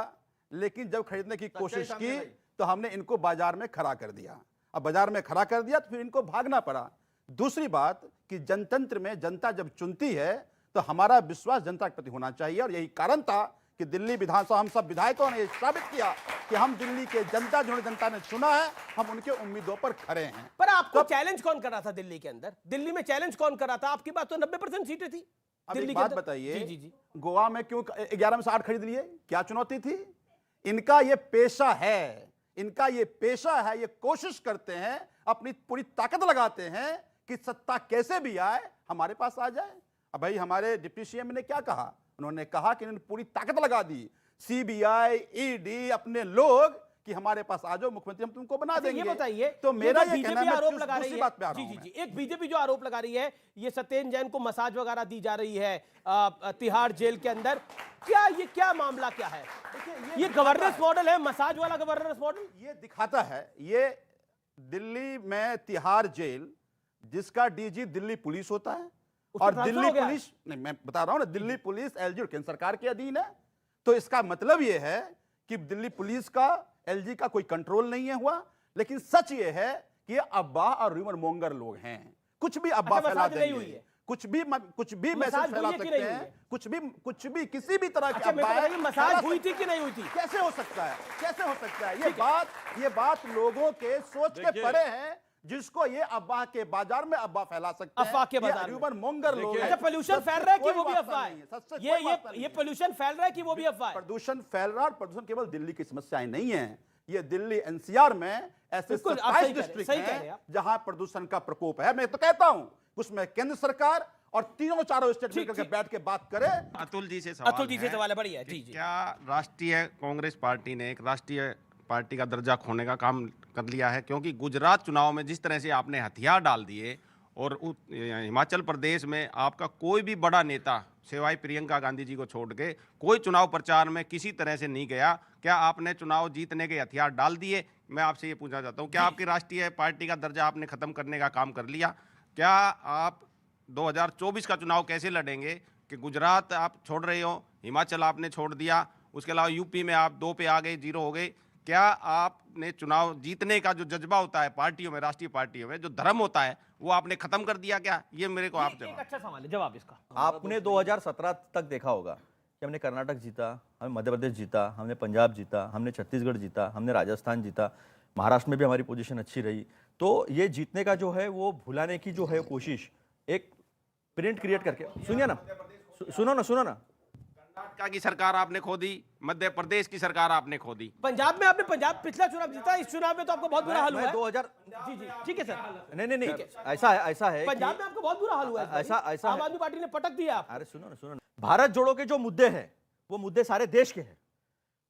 लेकिन जब खरीदने की कोशिश की तो हमने इनको बाजार में खड़ा कर दिया। अब बाजार में खड़ा कर दिया तो फिर इनको भागना पड़ा। दूसरी बात कि जनतंत्र में जनता जब चुनती है तो हमारा विश्वास जनता के प्रति होना चाहिए, और यही कारण था कि दिल्ली विधानसभा हम सब विधायकों ने साबित किया कि हम दिल्ली के जनता, जो जनता ने चुना है, हम उनके उम्मीदों पर खड़े हैं। पर आपको चैलेंज कौन कर रहा था दिल्ली के अंदर? दिल्ली में चैलेंज कौन कर रहा था? आपकी बात तो 90% सीटें थी। अब दिल्ली एक बात बताइए, जी। गोवा में क्यों 11 में से 8 खरीद लिए? क्या चुनौती थी? इनका ये पेशा है, इनका ये पेशा है, ये कोशिश करते हैं, अपनी पूरी ताकत लगाते हैं कि सत्ता कैसे भी आए हमारे पास आ जाए। अब भाई हमारे डिप्टी सीएम ने क्या कहा? उन्होंने कहा कि इन्होंने पूरी ताकत लगा दी, सीबीआई, ईडी, अपने लोग, कि हमारे पास आ जाओ मुख्यमंत्री, हम तुमको बना देंगे। ये बताइए, तो मेरा ये कहना है, आरोप लगा रही है, जी, एक बीजेपी जो आरोप लगा रही है, ये सत्येंद्र जैन को मसाज वगैरह दी जा रही है तिहाड़ जेल के अंदर, क्या मामला क्या है? ये गवर्नेंस मॉडल है, मसाज वाला गवर्नेंस मॉडल। ये दिखाता है, ये दिल्ली में तिहाड़ जेल, जिसका डीजी दिल्ली पुलिस होता है, और दिल्ली पुलिस, नहीं मैं बता रहा हूं ना, दिल्ली पुलिस एलजी और केंद्र सरकार के अधीन है। तो इसका मतलब यह है कि दिल्ली पुलिस का, एलजी का कोई कंट्रोल नहीं है हुआ। लेकिन सच ये है कि ये अब्बा और र्यूमर मोंगर लोग हैं, कुछ भी अब्बा फैला देंगे, कुछ भी मैसेज फैला सकते हैं, कुछ भी किसी भी तरह की अब्बा। मसाज हुई थी कि नहीं हुई थी? कैसे हो सकता है, कैसे हो सकता है? ये बात लोगों के सोच के परे है, जिसको ये अब्बा के बाजार में अब्बा फैला सकते हैं, अफवाह के बाजार में मोंगर लोग। अच्छा, पोल्यूशन फैल रहा है कि वो भी अफवाह है? ये पोल्यूशन फैल रहा है कि वो भी अफवाह है? प्रदूषण फैल रहा है, और प्रदूषण केवल दिल्ली की समस्याएं नहीं है, ये दिल्ली एनसीआर में ऐसे 27 डिस्ट्रिक्ट हैं जहां प्रदूषण का प्रकोप है। मैं तो कहता हूं उसमें केंद्र सरकार और तीनों चारों स्टेट मिलकर बैठ के बात करे। अतुल जी से सवाल है, बढ़िया जी। क्या राष्ट्रीय कांग्रेस पार्टी ने एक राष्ट्रीय पार्टी का दर्जा खोने का काम कर लिया है? क्योंकि गुजरात चुनाव में जिस तरह से आपने हथियार डाल दिए, और हिमाचल प्रदेश में आपका कोई भी बड़ा नेता सिवाय प्रियंका गांधी जी को छोड़ के कोई चुनाव प्रचार में किसी तरह से नहीं गया, क्या आपने चुनाव जीतने के हथियार डाल दिए? मैं आपसे ये पूछना चाहता हूँ, क्या आपकी राष्ट्रीय पार्टी का दर्जा आपने खत्म करने का काम कर लिया? क्या आप 2024 का चुनाव कैसे लड़ेंगे कि गुजरात आप छोड़ रहे हो, हिमाचल आपने छोड़ दिया, उसके अलावा यूपी में आप 2 पे आ गए, 0 हो गए। क्या आपने चुनाव जीतने का जो जज्बा होता है पार्टियों में, राष्ट्रीय पार्टियों में जो धर्म होता है, वो आपने खत्म कर दिया क्या? ये मेरे को आप जवाब। अच्छा सवाल है, जवाब इसका। आपने 2017 तक देखा होगा कि हमने कर्नाटक जीता, हमने मध्य प्रदेश जीता, हमने पंजाब जीता, हमने छत्तीसगढ़ जीता, हमने राजस्थान जीता, महाराष्ट्र में भी हमारी पोजीशन अच्छी रही। तो ये जीतने का जो है वो भुलाने की जो है कोशिश, एक प्रिंट क्रिएट करके, सुनिए ना, सुनो ना, कर्नाटक की सरकार आपने खो दी, मध्य प्रदेश की सरकार आपने खो दी, पंजाब में आपने पिछला चुनाव जीता, इस चुनाव में तो आपको बहुत बुरा हाल हुआ है। 2000 जी ठीक है सर। नहीं, ऐसा है पंजाब में आपको बहुत बुरा हाल हुआ है, ऐसा आम आदमी पार्टी ने पटक दिया। अरे सुनो, भारत जोड़ो के जो मुद्दे हैं वो मुद्दे सारे देश के हैं,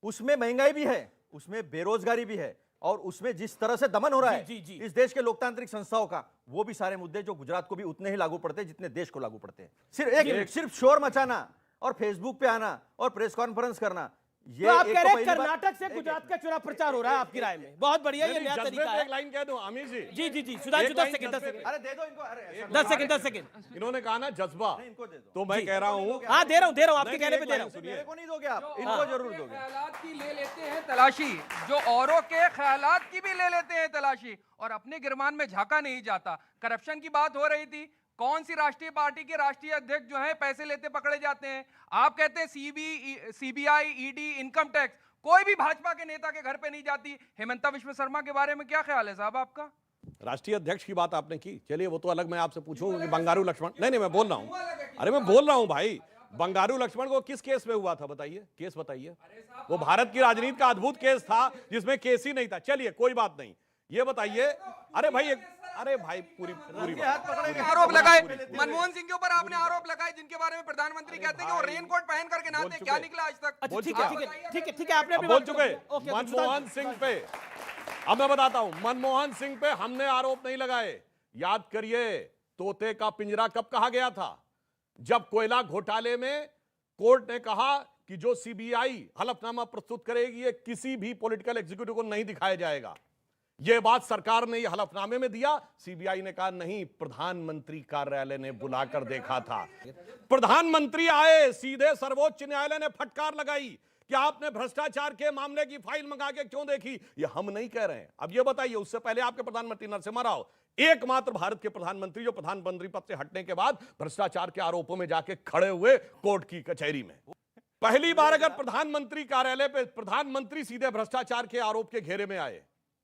उसमें महंगाई भी है, उसमें बेरोजगारी भी है, और उसमें जिस तरह से दमन हो रहा है इस देश के लोकतांत्रिक संस्थाओं का, वो भी सारे मुद्दे जो गुजरात को भी उतने ही लागू पड़ते हैं जितने देश को लागू पड़ते हैं। सिर्फ शोर मचाना और फेसबुक पे आना और प्रेस कॉन्फ्रेंस करना, ये तो आप कह रहे हैं कर्नाटक से गुजरात का चुनाव प्रचार हो रहा है आपकी राय में? बहुत बढ़िया, ये नया तरीका है। एक लाइन कह दूं आमिर जी? जी सुधांशु 10 सेकंड। अरे दे दो इनको, अरे 10 सेकंड। इन्होंने कहा ना जज्बा, इनको दे दो। तो मैं कह रहा हूँ, हाँ दे रहा हूँ, आपके कहने पे दे रहा हूँ। मेरे को नहीं दोगे आप, इनको जरूर दोगे। ख्यालात की ले लेते हैं तलाशी, जो औरों के ख्यालात की भी ले लेते हैं तलाशी, और अपने गिरमान में झांका नहीं जाता। करप्शन की बात हो रही थी, कौन सी राष्ट्रीय पार्टी के राष्ट्रीय अध्यक्ष जो है पैसे लेते पकड़े जाते हैं? आप कहते हैं सीबीआई, ईडी, इनकम टैक्स, कोई भी भाजपा के नेता के घर पे नहीं जाती। हेमंता विश्व शर्मा के बारे में क्या ख्याल है साहब आपका? राष्ट्रीय अध्यक्ष की बात आपने की, चलिए वो तो अलग, मैं आपसे पूछूंगा कि बंगारू लक्ष्मण, नहीं मैं बोल रहा हूं, अरे मैं बोल रहा हूं भाई, बंगारू लक्ष्मण को किस केस में हुआ था बताइए, केस बताइए। वो भारत की राजनीति का अद्भुत केस था जिसमें केस ही नहीं था। चलिए कोई बात नहीं, ये बताइए, अरे भाई पूरी आरोप लगाए मनमोहन सिंह के ऊपर, आपने आरोप लगाए जिनके बारे में प्रधानमंत्री कहते हैं कि वो रेनकोट पहन करके नहाते, क्या निकला आज तक? ठीक है, आपने बोल चुके मनमोहन सिंह पे। अब मैं बताता हूं, मनमोहन सिंह पे हमने आरोप नहीं लगाए। याद करिए, तोते का पिंजरा कब कहा गया था? जब कोयला घोटाले में कोर्ट ने कहा कि जो सीबीआई हलफनामा प्रस्तुत करेगी ये किसी भी पॉलिटिकल एग्जीक्यूटिव को नहीं दिखाया जाएगा। यह बात सरकार ने यह हलफनामे में दिया, सीबीआई ने कहा नहीं, प्रधानमंत्री कार्यालय ने बुलाकर देखा था। प्रधानमंत्री आए, सीधे सर्वोच्च न्यायालय ने फटकार लगाई कि आपने भ्रष्टाचार के मामले की फाइल मंगा के क्यों देखी। ये हम नहीं कह रहे हैं। अब ये बताइए, उससे पहले आपके प्रधानमंत्री नरसिम्हा राव एकमात्र भारत के प्रधानमंत्री जो प्रधानमंत्री पद से हटने के बाद भ्रष्टाचार के आरोपों में जाके खड़े हुए कोर्ट की कचहरी में। पहली बार अगर प्रधानमंत्री कार्यालय पे प्रधानमंत्री सीधे भ्रष्टाचार के आरोप के घेरे में आए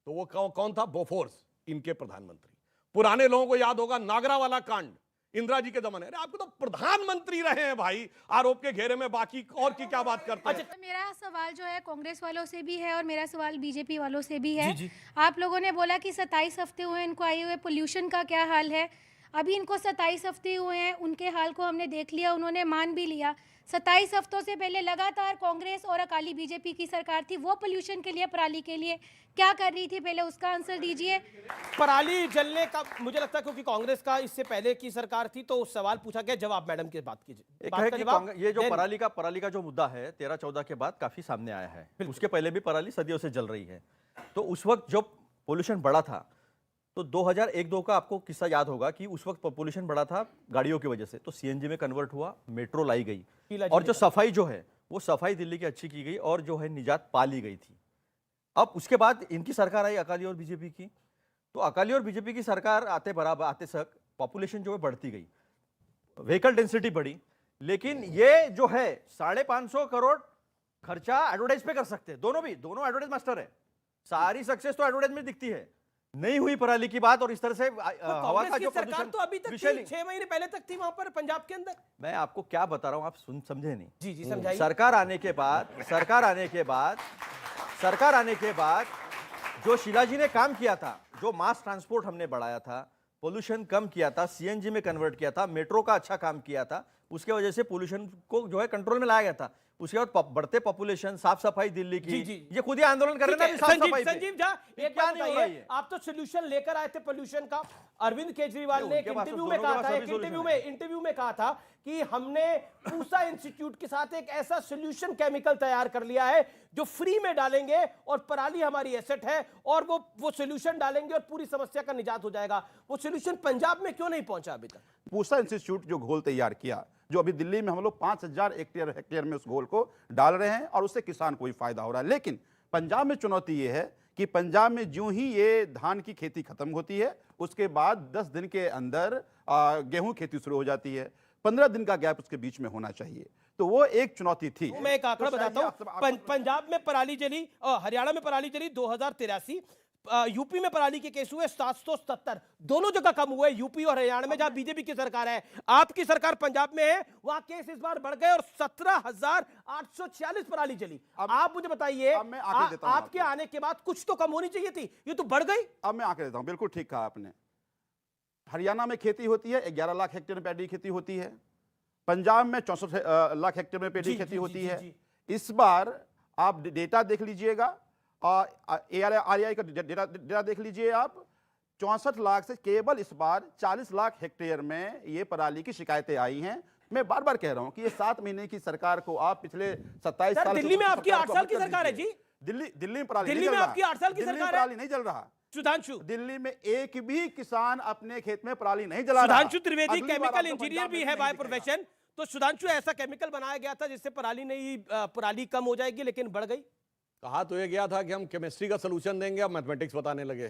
तो वो कौन था? बोफोर्स, इनके प्रधानमंत्री। पुराने लोगों को याद होगा नागरा वाला कांड, इंदिरा जी के जमाने। अरे आपको तो प्रधानमंत्री रहे हैं भाई आरोप के घेरे में, बाकी और की क्या बात करते हैं? तो मेरा सवाल जो है कांग्रेस वालों से भी है और मेरा सवाल बीजेपी वालों से भी है। आप लोगों ने बोला कि 27 हफ्ते हुए इनको आए हुए, पोल्यूशन का क्या हाल है? अभी इनको 27 हफ्ते हुए हैं, उनके हाल को हमने देख लिया, उन्होंने मान भी लिया। 27 हफ्तों से पहले लगातार कांग्रेस और अकाली बीजेपी की सरकार थी, वो पोल्यूशन के लिए, पराली के लिए क्या कर रही थी? पहले उसका आंसर दीजिए। पराली जलने का मुझे लगता है क्योंकि कांग्रेस का इससे पहले की सरकार थी तो सवाल पूछा गया, जवाब मैडम की बात कीजिए। एक है कि ये जो पराली का जो मुद्दा है 13-14 के बाद काफी सामने आया है। उसके पहले भी पराली सदियों से जल रही है। तो उस वक्त जो पोल्यूशन बढ़ा था, तो 2001-2 का आपको किस्सा याद होगा कि उस वक्त पोल्यूशन बढ़ा था गाड़ियों की वजह से, तो सीएनजी में कन्वर्ट हुआ, मेट्रो लाई गई और जो सफाई जो है वो सफाई दिल्ली की अच्छी की गई और जो है निजात पा ली गई थी। अब उसके बाद इनकी सरकार आई अकाली और बीजेपी की, तो अकाली और बीजेपी की सरकार आते सक पॉपुलेशन जो है बढ़ती गई, व्हीकल डेंसिटी बढ़ी, लेकिन ये जो है 550 करोड़ खर्चा एडवर्टाइज पे कर सकते हैं। दोनों एडवर्टाइज मास्टर है, सारी सक्सेस तो एडवर्टाइज में दिखती है। नहीं हुई पराली की बात और इस तरह से हवा का जो सरकार तो अभी तक थी, 6 महीने पहले तक थी वहां पर पंजाब के अंदर। मैं आपको क्या बता रहा हूं, आप समझे नहीं। जी समझाइए। सरकार आने के बाद जो शिलाजी ने काम किया था, जो मास ट्रांसपोर्ट हमने बढ़ाया था, पोल्यूशन कम किया था, सीएनजी में कन्वर्ट किया था, मेट्रो का अच्छा काम किया था, उसके वजह से पोल्यूशन को जो है कंट्रोल में लाया गया था। उसके बाद बढ़ते पॉपुलेशन, साफ सफाई दिल्ली की, ये खुद ही आंदोलन कर रहे हैं ना। संजीव झा, एक बात बताइए, आप तो सोल्यूशन लेकर आए थे पोल्यूशन का। अरविंद केजरीवाल ने एक इंटरव्यू में कहा था कि हमने पूसा इंस्टीट्यूट के साथ एक ऐसा सोल्यूशन केमिकल तैयार कर लिया है जो फ्री में डालेंगे और पराली हमारी एसेट है और वो सोल्यूशन डालेंगे और पूरी समस्या का निजात हो जाएगा। वो सोल्यूशन पंजाब में क्यों नहीं पहुंचा अभी तक? पूसा इंस्टीट्यूट जो घोल तैयार किया, जो अभी दिल्ली में हम लोग 5000 हेक्टेयर में उस घोल को डाल रहे हैं और उससे किसान को भी फायदा हो रहा है। लेकिन पंजाब में चुनौती ये है कि पंजाब में जो ही ये धान की खेती खत्म होती है, उसके बाद 10 दिन के अंदर गेहूं खेती शुरू हो जाती है। 15 दिन का गैप उसके बीच में होना चाहिए, तो वो एक चुनौती थी। मैं एक आंकड़ा बताता हूं, पंजाब में पराली जली, हरियाणा में पराली जली 2083, यूपी में पराली के केस हुए 770, दोनों जगह कम हुए, यूपी और हरियाणा में जहां बीजेपी की सरकार है। आपकी सरकार पंजाब में है, वहां केस इस बार बढ़ गए और 17,846 पराली जली। आप मुझे बताइए, आपके आने के बाद कुछ तो कम होनी चाहिए थी, ये तो बढ़ गई। अब मैं आके देता हूं, बिल्कुल ठीक कहा आपने। हरियाणा में खेती होती है, 11 लाख हेक्टेयर में पैडी खेती होती है। पंजाब में 64 लाख हेक्टेयर में पैडी खेती होती है। इस बार आप डेटा देख लीजिएगा, ARI का डेटा देख लीजिए आप, 64 लाख से केवल इस बार 40 लाख हेक्टेयर में ये पराली की शिकायतें आई हैं। मैं बार बार कह रहा हूं कि ये 7 महीने की सरकार को आप पिछले 27 साल, दिल्ली में आपकी 8 साल की सरकार है जी। दिल्ली में पराली, दिल्ली में आपकी 8 साल की सरकार है, पराली नहीं जल रहा। सुधांशु, दिल्ली में एक भी किसान अपने खेत में पराली नहीं जला रहा। सुधांशु त्रिवेदी केमिकल इंजीनियर भी है बाय प्रोफेशन, तो सुधांशु ऐसा केमिकल बनाया गया था जिससे पराली कम हो जाएगी लेकिन बढ़ गई। कहा तो ये गया था कि हम केमिस्ट्री का सलूशन देंगे, अब मैथमेटिक्स बताने लगे।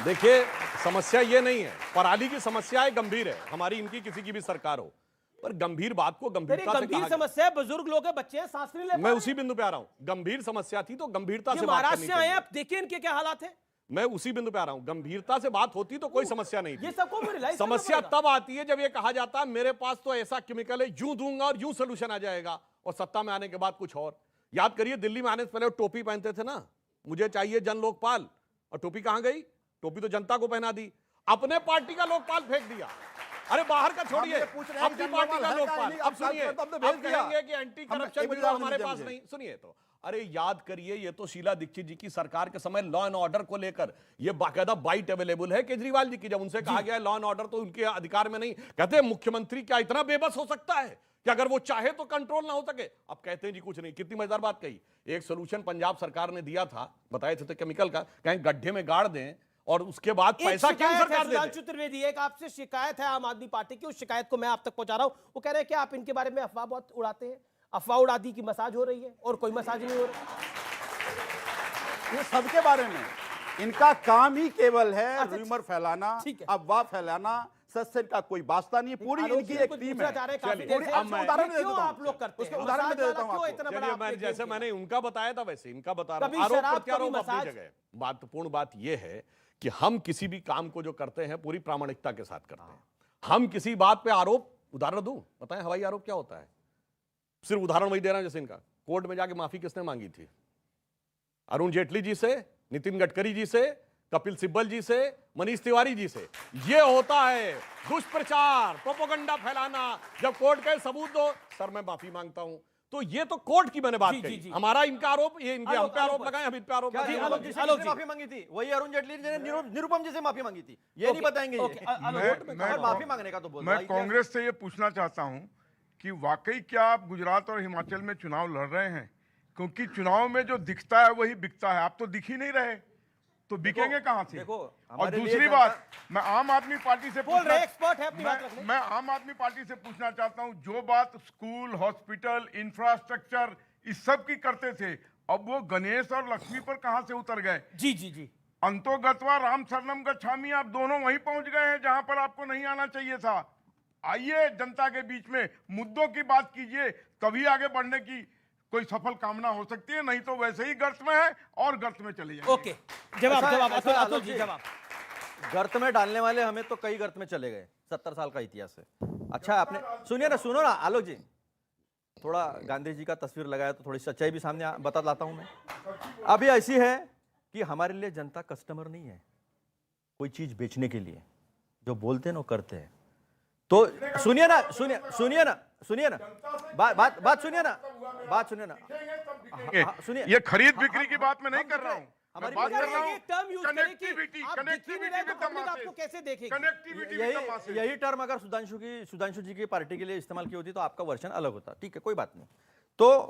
देखिए समस्या ये नहीं है, पराली की समस्या है, गंभीर है, हमारी इनकी किसी की भी सरकार हो, पर गंभीर बात को गंभीरता से गंभीर समस्या है, बुजुर्ग लोग हैं, बच्चे हैं, सांस नहीं ले पा रहे। मैं उसी बिंदु पे आ रहा हूं, गंभीर समस्या थी तो गंभीरता से बात करनी चाहिए। महाराष्ट्र से आए, आप देखिए इनके क्या हालात है। मैं उसी बिंदु पे आ रहा हूं, गंभीरता से बात होती तो कोई समस्या नहीं ये थी। सबको रियलाइज समस्या तब आती है जब ये कहा जाता है मेरे पास तो ऐसा केमिकल है, यूं दूंगा और यूं सोल्यूशन आ जाएगा, और सत्ता में आने के बाद कुछ और। याद करिए, दिल्ली में आने से पहले वो टोपी पहनते थे ना, मुझे चाहिए जन लोकपाल, और टोपी कहां गई? टोपी तो जनता को पहना दी, अपने पार्टी का लोकपाल फेंक दिया। अरे बाहर का छोड़िए, अपनी पार्टी का लोकपाल। अब सुनिए, अब कहेंगे कि एंटी करप्शन बिल हमारे पास नहीं। सुनिए तो, अरे याद करिए, ये तो शीला दीक्षित जी की सरकार के समय लॉ एंड ऑर्डर को लेकर ये बाकायदा बाइट अवेलेबल है केजरीवाल जी की। जब उनसे कहा गया लॉ एंड ऑर्डर तो उनके अधिकार में नहीं, कहते मुख्यमंत्री क्या इतना बेबस हो सकता है कि अगर वो चाहे तो कंट्रोल ना हो सके? अब कहते हैं जी कुछ नहीं। कितनी मजेदार बात कही। एक सोल्यूशन पंजाब सरकार ने दिया था, बताए थे केमिकल का, कहीं गड्ढे में गाड़ दें और उसके बाद पैसा क्यों सरकार दे? सुधांशु त्रिवेदी, एक आपसे शिकायत है आम आदमी पार्टी की, उस शिकायत को मैं आप तक पहुंचा रहा हूं। वो कह रहे हैं कि आप इनके बारे में अफवाह बहुत उड़ाते हैं, अफवाह उड़ा दी कि मसाज हो रही है, और कोई मसाज नहीं हो रहा। ये सबके बारे में इनका काम ही केवल है रूमर फैलाना, अफवाह फैलाना, सच का कोई वास्ता नहीं। पूरी इनकी एक टीम है। उदाहरण दे देता हूं, आप लोग करते हैं, उदाहरण दे देता हूं आपको। जैसे मैंने उनका बताया था वैसे इनका बता रहा हूं। आरोप प्रत्यारोप अपनी जगह। महत्वपूर्ण बात यह है कि हम किसी भी काम को जो करते हैं पूरी प्रामाणिकता के साथ करते हैं। हम किसी बात पे आरोप, उदाहरण दूं, बताएं हवाई आरोप क्या होता है? सिर्फ उदाहरण वही दे रहा हूं, जैसे इनका कोर्ट में जाके माफी किसने मांगी थी? अरुण जेटली जी से, नितिन गडकरी जी से, कपिल सिब्बल जी से, मनीष तिवारी जी से। ये होता है दुष्प्रचार, प्रोपेगेंडा फैलाना। जब कोर्ट कहे सबूत दो, सर मैं माफी मांगता हूं, तो ये तो कोर्ट की मैंने बात कही। हमारा इनका आरोप, ये इनके हम पे आरोप लगाए, हम इन पे आरोप लगाए। माफी मांगी थी वही अरुण जेटली ने निरुपम जी से माफी मांगी थी, ये नहीं बताएंगे। माफी मांगने का तो बोल, मैं कांग्रेस से ये पूछना चाहता हूं कि वाकई क्या आप गुजरात और हिमाचल में चुनाव लड़ रहे हैं? क्योंकि चुनाव में जो दिखता है वही बिकता है। आप तो दिख ही नहीं रहे, तो बिकेंगे कहां से? और दूसरी बात, मैं आम आदमी पार्टी से मैं आम आदमी पार्टी से पूछना चाहता हूं, जो बात स्कूल, हॉस्पिटल, इंफ्रास्ट्रक्चर इस सब की करते थे, अब वो गणेश और लक्ष्मी पर कहां से उतर गए? जी जी जी। अंतोगत्वा राम शरणम गच्छामि, आप दोनों वहीं पहुंच गए हैं जहां पर आपको नहीं आना चाहिए था। आइए जनता के बीच में मुद्दों की बात कीजिए, तभी आगे बढ़ने की कोई सफल कामना हो सकती है, नहीं तो वैसे ही गर्त में है और गर्त में चले जाएंगे। ओके, जवाब। गर्त में डालने वाले हमें तो कई गर्त में चले गए, 70 साल का इतिहास है। अच्छा, आपने सुनिए ना, सुनो ना आलोक जी, थोड़ा गांधी जी का तस्वीर लगाया तो थोड़ी सच्चाई भी सामने बता लाता हूं मैं। अभी ऐसी है कि हमारे लिए जनता कस्टमर नहीं है कोई चीज बेचने के लिए, जो बोलते हैं ना करते हैं। तो सुनिए ना, सुनिए ना, बात सुनिए ना, सुनिए। ये खरीद बिक्री की बात मैं नहीं कर रहा हूँ, मैं बात कर रहा हूँ कनेक्टिविटी आपको कैसे देखेंगे? कनेक्टिविटी यही टर्म अगर सुधांशु जी की पार्टी के लिए इस्तेमाल की होती तो आपका वर्जन अलग होता। ठीक है, कोई बात नहीं। तो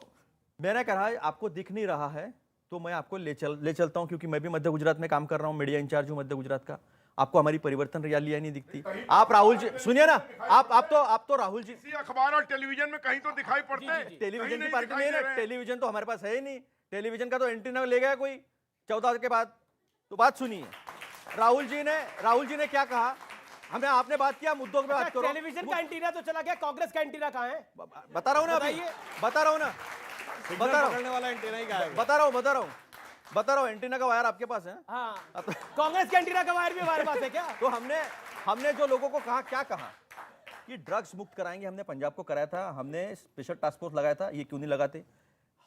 मैंने कहा आपको दिख नहीं रहा है तो मैं आपको ले चलता हूं, क्योंकि मैं भी मध्य गुजरात में काम कर रहा हूं, मीडिया इंचार्ज हूं मध्य गुजरात का। आपको हमारी परिवर्तन रैलियां नहीं दिखती। आप राहुल जी सुनिए ना, आप तो राहुल जी अखबार और टेलीविजन में कहीं तो दिखाई पड़ते हैं। टेलीविजन की पार्टी नहीं है ना, टेलीविजन तो हमारे पास है ही नहीं। टेलीविजन का तो एंटीना ले गया कोई 14 के बाद। तो बात सुनिए, राहुल जी ने क्या कहा, हमें आपने बात किया, मुद्दों पे बात करो। टेलीविजन का एंटीना तो चला गया, कांग्रेस का एंटीना कहां है? बता रहा हूं ना, बता रहा हूं, एंटीना का वायर आपके पास है। हाँ, कांग्रेस के एंटीना का वायर भी हमारे पास है क्या? तो हमने जो लोगों को कहा, क्या कहा कि ड्रग्स मुक्त कराएंगे। हमने पंजाब को कराया था, हमने स्पेशल टास्क फोर्स लगाया था, ये क्यों नहीं लगाते?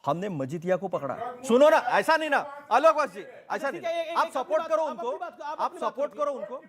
हमने मजीठिया को पकड़ा। सुनो ना, ऐसा नहीं ना आलोक जी, ऐसा नहीं। आप सपोर्ट करो उनको,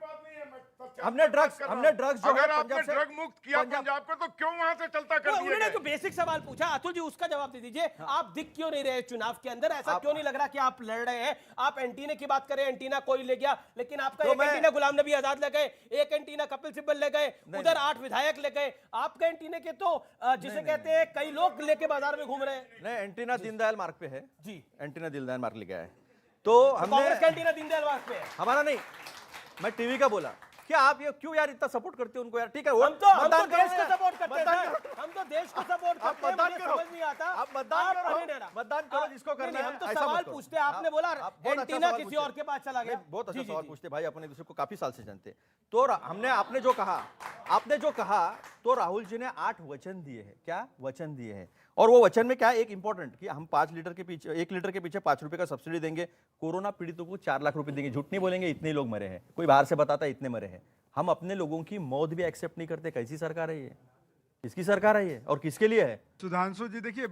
हमने ड्रग्स जो अगर आपने ड्रग मुक्त किया पंजाब को, तो क्यों वहां से चलता कर दिया? उन्होंने तो बेसिक सवाल पूछा, अतुल जी उसका जवाब दे दीजिए। आप दिख क्यों नहीं रहे चुनाव के अंदर? ऐसा क्यों नहीं लग रहा कि आप लड़ रहे हैं? आप एंटीना की बात करें, एंटीना कोई ले गया, लेकिन आपका एक एंटीना गुलाम नबी आजाद ले गए, एक एंटीना कपिल सिब्बल ले गए, उधर 8 विधायक ले गए। आपके एंटीने के तो जिसे कहते हैं कई लोग लेके बाजार में घूम रहे हैं। नहीं, एंटीना दीनदयाल मार्ग पे है जी, एंटीना दीनदयाल मार्ग ले गया है। तो कांग्रेस का एंटीना दीनदयाल मार्ग पे है, हमारा नहीं। मैं टीवी का बोला, क्या आप ये क्यों यार इतना सपोर्ट करते हो उनको यार? ठीक है, हम तो देश को सपोर्ट करते हैं, हम तो देश को सपोर्ट करते हैं। मुझे समझ नहीं आता, आप मतदान करो जिसको करना है। हम तो सवाल पूछते हैं, आपने बोला एंटीना किसी और के पास चला गया। बहुत अच्छा सवाल पूछते भाई, अपने दूसरे को काफी साल से जानते। तो आपने जो कहा तो राहुल जी ने 8 वचन दिए हैं। क्या वचन दिए हैं? और वो वचन में क्या है, एक इंपॉर्टेंट कि हम 1 लीटर के पीछे 5 रुपए का सब्सिडी देंगे, कोरोना पीड़ितों को 4 लाख रुपए देंगे। झूठ नहीं बोलेंगे, इतने लोग मरे हैं, कोई बाहर से बताता है इतने मरे हैं। हम अपने लोगों की मौत भी एक्सेप्ट नहीं करते। कैसी सरकार है ये, किसकी सरकार है ये और किसके लिए है? सुधांशु जी देखिए,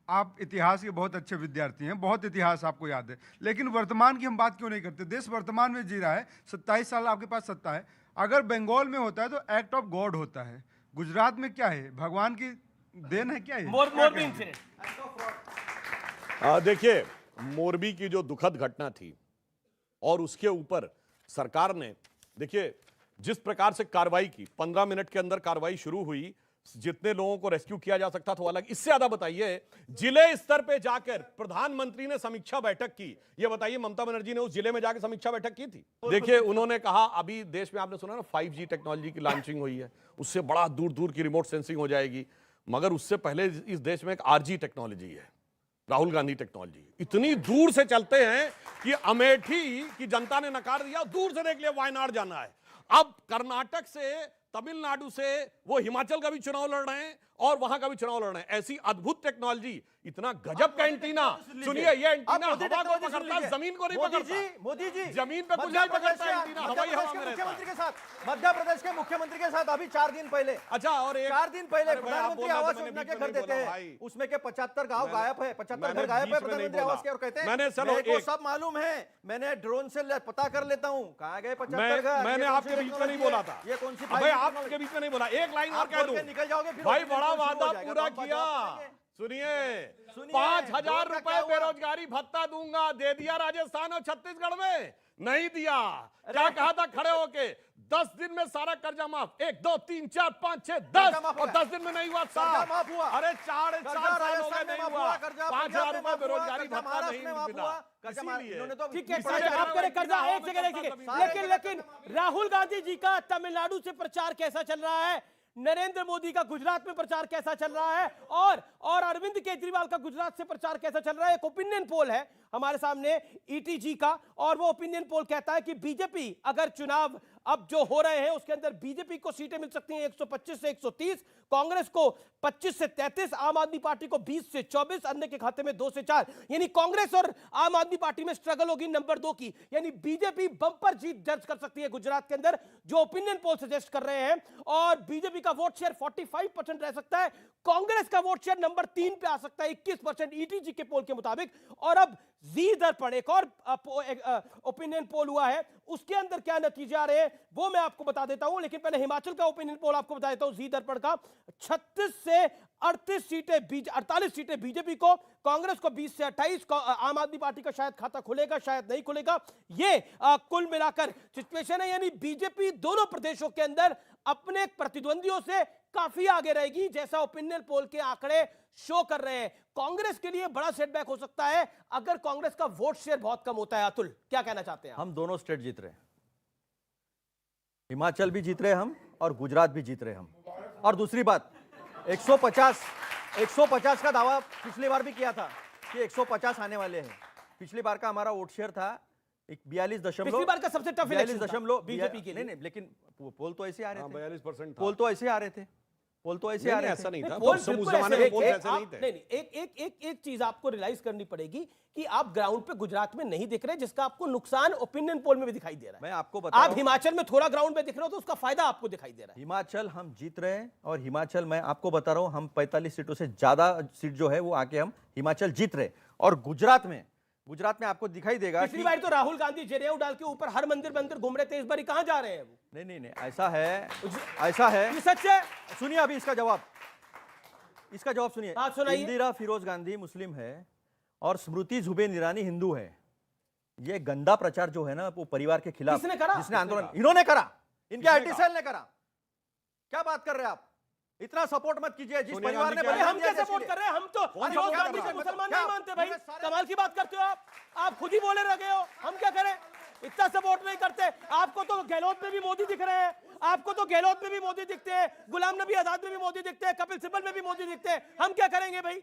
आप इतिहास के बहुत अच्छे विद्यार्थी हैं, बहुत इतिहास आपको याद है, लेकिन वर्तमान की हम बात क्यों नहीं करते? देश वर्तमान में जी रहा है, 27 साल आपके पास सत्ता है। अगर बंगाल में होता है तो एक्ट ऑफ गॉड होता है, गुजरात में क्या है, भगवान की देन है क्या है? देखिए, मोरबी की जो दुखद घटना थी और उसके ऊपर सरकार ने देखिए जिस प्रकार से कार्रवाई की, 15 मिनट के अंदर कार्रवाई शुरू हुई, जितने लोगों को रेस्क्यू किया जा सकता था वो अलग। इससे ज्यादा बताइए, जिले स्तर पे जाकर प्रधानमंत्री ने समीक्षा बैठक की। ये बताइए, ममता बनर्जी ने उस जिले में जाकर समीक्षा बैठक की थी? देखिए, उन्होंने कहा अभी देश में, आपने सुना ना 5G टेक्नोलॉजी की लॉन्चिंग हुई है, उससे बड़ा दूर दूर की रिमोट सेंसिंग हो जाएगी। मगर उससे पहले इस देश में एक RG टेक्नोलॉजी है, राहुल गांधी टेक्नोलॉजी। इतनी दूर से चलते हैं कि अमेठी की जनता ने नकार दिया, दूर से देख लिया वायनाड जाना है। अब कर्नाटक से, तमिलनाडु से वो हिमाचल का भी चुनाव लड़ रहे हैं और वहां का भी चुनाव लड़ रहे हैं। ऐसी अद्भुत टेक्नोलॉजी, इतना गजब का एंटीना। सुनिए, ये एंटीना हवा को पकड़ता है, जमीन को नहीं पकड़ता। मोदी जी जमीन पे कुछ नहीं पकड़ता एंटीना, हवाई हवा में रहता है। मध्य प्रदेश के मुख्यमंत्री के साथ अभी 4 दिन पहले, अच्छा, और 4 दिन पहले प्रधानमंत्री आवास योजना के घर देते हैं, उसमें के 75 गांव गायब है, 75 घर गायब है प्रधानमंत्री आवास के। और कहते हैं मेरे को सब मालूम है, मैंने ड्रोन से पता कर लेता हूं कहां गए 75 घर। मैंने आपके बीच में नहीं बोला था, ये कौन सी भाई आपके बीच में नहीं बोला। एक लाइन और कह दूं, निकल जाओगे भाई बड़ा वादा पूरा किया। सुनिए, 5,000 रुपए बेरोजगारी भत्ता दूंगा, दे दिया राजस्थान और छत्तीसगढ़ में? नहीं दिया। क्या कहा था खड़े होके? 10 दिन में सारा कर्जा माफ। 1 2 3 4 5 6 10 और 10 दिन में नहीं हुआ साहब। अरे 4 साल हो गए नहीं हुआ। 5,000 रुपए बेरोजगारी भत्ता नहीं मिला। ठीक है, आप करें कर्जा, एक जगह देखिए। लेकिन राहुल गांधी जी का तमिलनाडु से प्रचार कैसा चल रहा है, नरेंद्र मोदी का गुजरात में प्रचार कैसा चल रहा है, और अरविंद केजरीवाल का गुजरात से प्रचार कैसा चल रहा है? एक ओपिनियन पोल है हमारे सामने ETG का, और वो ओपिनियन पोल कहता है कि बीजेपी, अगर चुनाव अब जो हो रहे हैं उसके अंदर बीजेपी को सीटें मिल सकती हैं 125 से 130, कांग्रेस को 25 से 33, आम आदमी पार्टी को 20 से 24, अन्य के खाते में 2 से 4। यानी कांग्रेस और आम आदमी पार्टी में स्ट्रगल होगी नंबर 2 की। यानी बीजेपी बंपर जीत दर्ज कर सकती है गुजरात के अंदर, जो ओपिनियन पोल सजेस्ट कर रहे हैं। और बीजेपी का वोट शेयर 45% रह सकता है, कांग्रेस का वोट शेयर नंबर 3 पे आ सकता है 21% ETG के पोल के मुताबिक। और अब जी दर्पण, एक और ओपिनियन पोल हुआ है, उसके अंदर क्या नतीजे आ रहे हैं वो मैं आपको बता देता हूं। लेकिन पहले हिमाचल का ओपिनियन पोल आपको बता देता हूं, जी दर्पण का। 36 से 38 सीटें 48 सीटें बीजेपी को, कांग्रेस को 20 से 28, आम आदमी पार्टी का शायद खाता खुलेगा, शायद नहीं खुलेगा। ये कुल मिलाकर सिचुएशन है। यानी बीजेपी दोनों प्रदेशों के अंदर अपने प्रतिद्वंदियों से काफी आगे रहेगी, जैसा ओपिनियन पोल के आंकड़े शो कर रहे हैं। कांग्रेस के लिए बड़ा सेटबैक हो सकता है अगर कांग्रेस का वोट शेयर बहुत कम होता है। अतुल, क्या कहना चाहते हैं? हम दोनों स्टेट जीत रहे हैं, हिमाचल भी जीत रहे हम और गुजरात भी जीत रहे हम। और दूसरी बात, 150 का दावा पिछली बार भी किया था कि 150 आने वाले हैं। पिछली बार का हमारा वोट शेयर था 42 पिछली बार का सबसे टफ इलेक्शन था बीजेपी के लिए। नहीं, लेकिन पोल तो ऐसे आ रहे थे, 42% पोल तो ऐसे आ रहे थे, पोल तो ऐसे आ रहे थे। ऐसा नहीं था, पोल जमाने में पोल ऐसे नहीं थे। नहीं, एक चीज आपको रियलाइज करनी पड़ेगी कि आप ग्राउंड पे गुजरात में नहीं दिख रहे, जिसका आपको नुकसान ओपिनियन पोल में भी दिखाई दे रहा है। मैं आपको बता, आप हिमाचल में थोड़ा ग्राउंड पे दिख रहे हो तो उसका फायदा आपको दिखाई दे रहा है। हिमाचल हम जीत रहे हैं, और हिमाचल मैं आपको बता रहा हूं, हम 45 सीटों से ज्यादा सीट जो है वो आके हम हिमाचल जीत रहे। और गुजरात में आपको दिखाई देगा, पिछली बार तो राहुल गांधी जनेऊ डाल के ऊपर हर मंदिर घूम रहे थे, इस बार कहां जा रहे हैं वो? नहीं, ऐसा है, ये सच है। सुनिए अभी इसका जवाब सुनिए। इंदिरा फिरोज गांधी मुस्लिम है और स्मृति जुबिन ईरानी हिंदू है। ये गंदा प्रचार जो है ना वो परिवार के खिलाफ, किसने करा? जिसने आंदोलन इन्होंने करा, इनके आईटी सेल ने करा। क्या बात कर रहे हैं आप? इतना सपोर्ट मत कीजिए। जिस परिवार ने, हम क्या सपोर्ट कर रहे हैं? हम तो राहुल गांधी को मुसलमान नहीं मानते भाई। कमाल की बात करते हो आप खुद ही बोले रह गए हो। हम क्या करें? इतना सपोर्ट नहीं करते। आपको तो गहलोत में भी मोदी दिख रहे हैं, आपको तो गहलोत में भी मोदी दिखते हैं, गुलाम नबी आजाद में भी मोदी दिखते हैं, कपिल सिब्बल में भी मोदी दिखते हैं। हम क्या करेंगे भाई?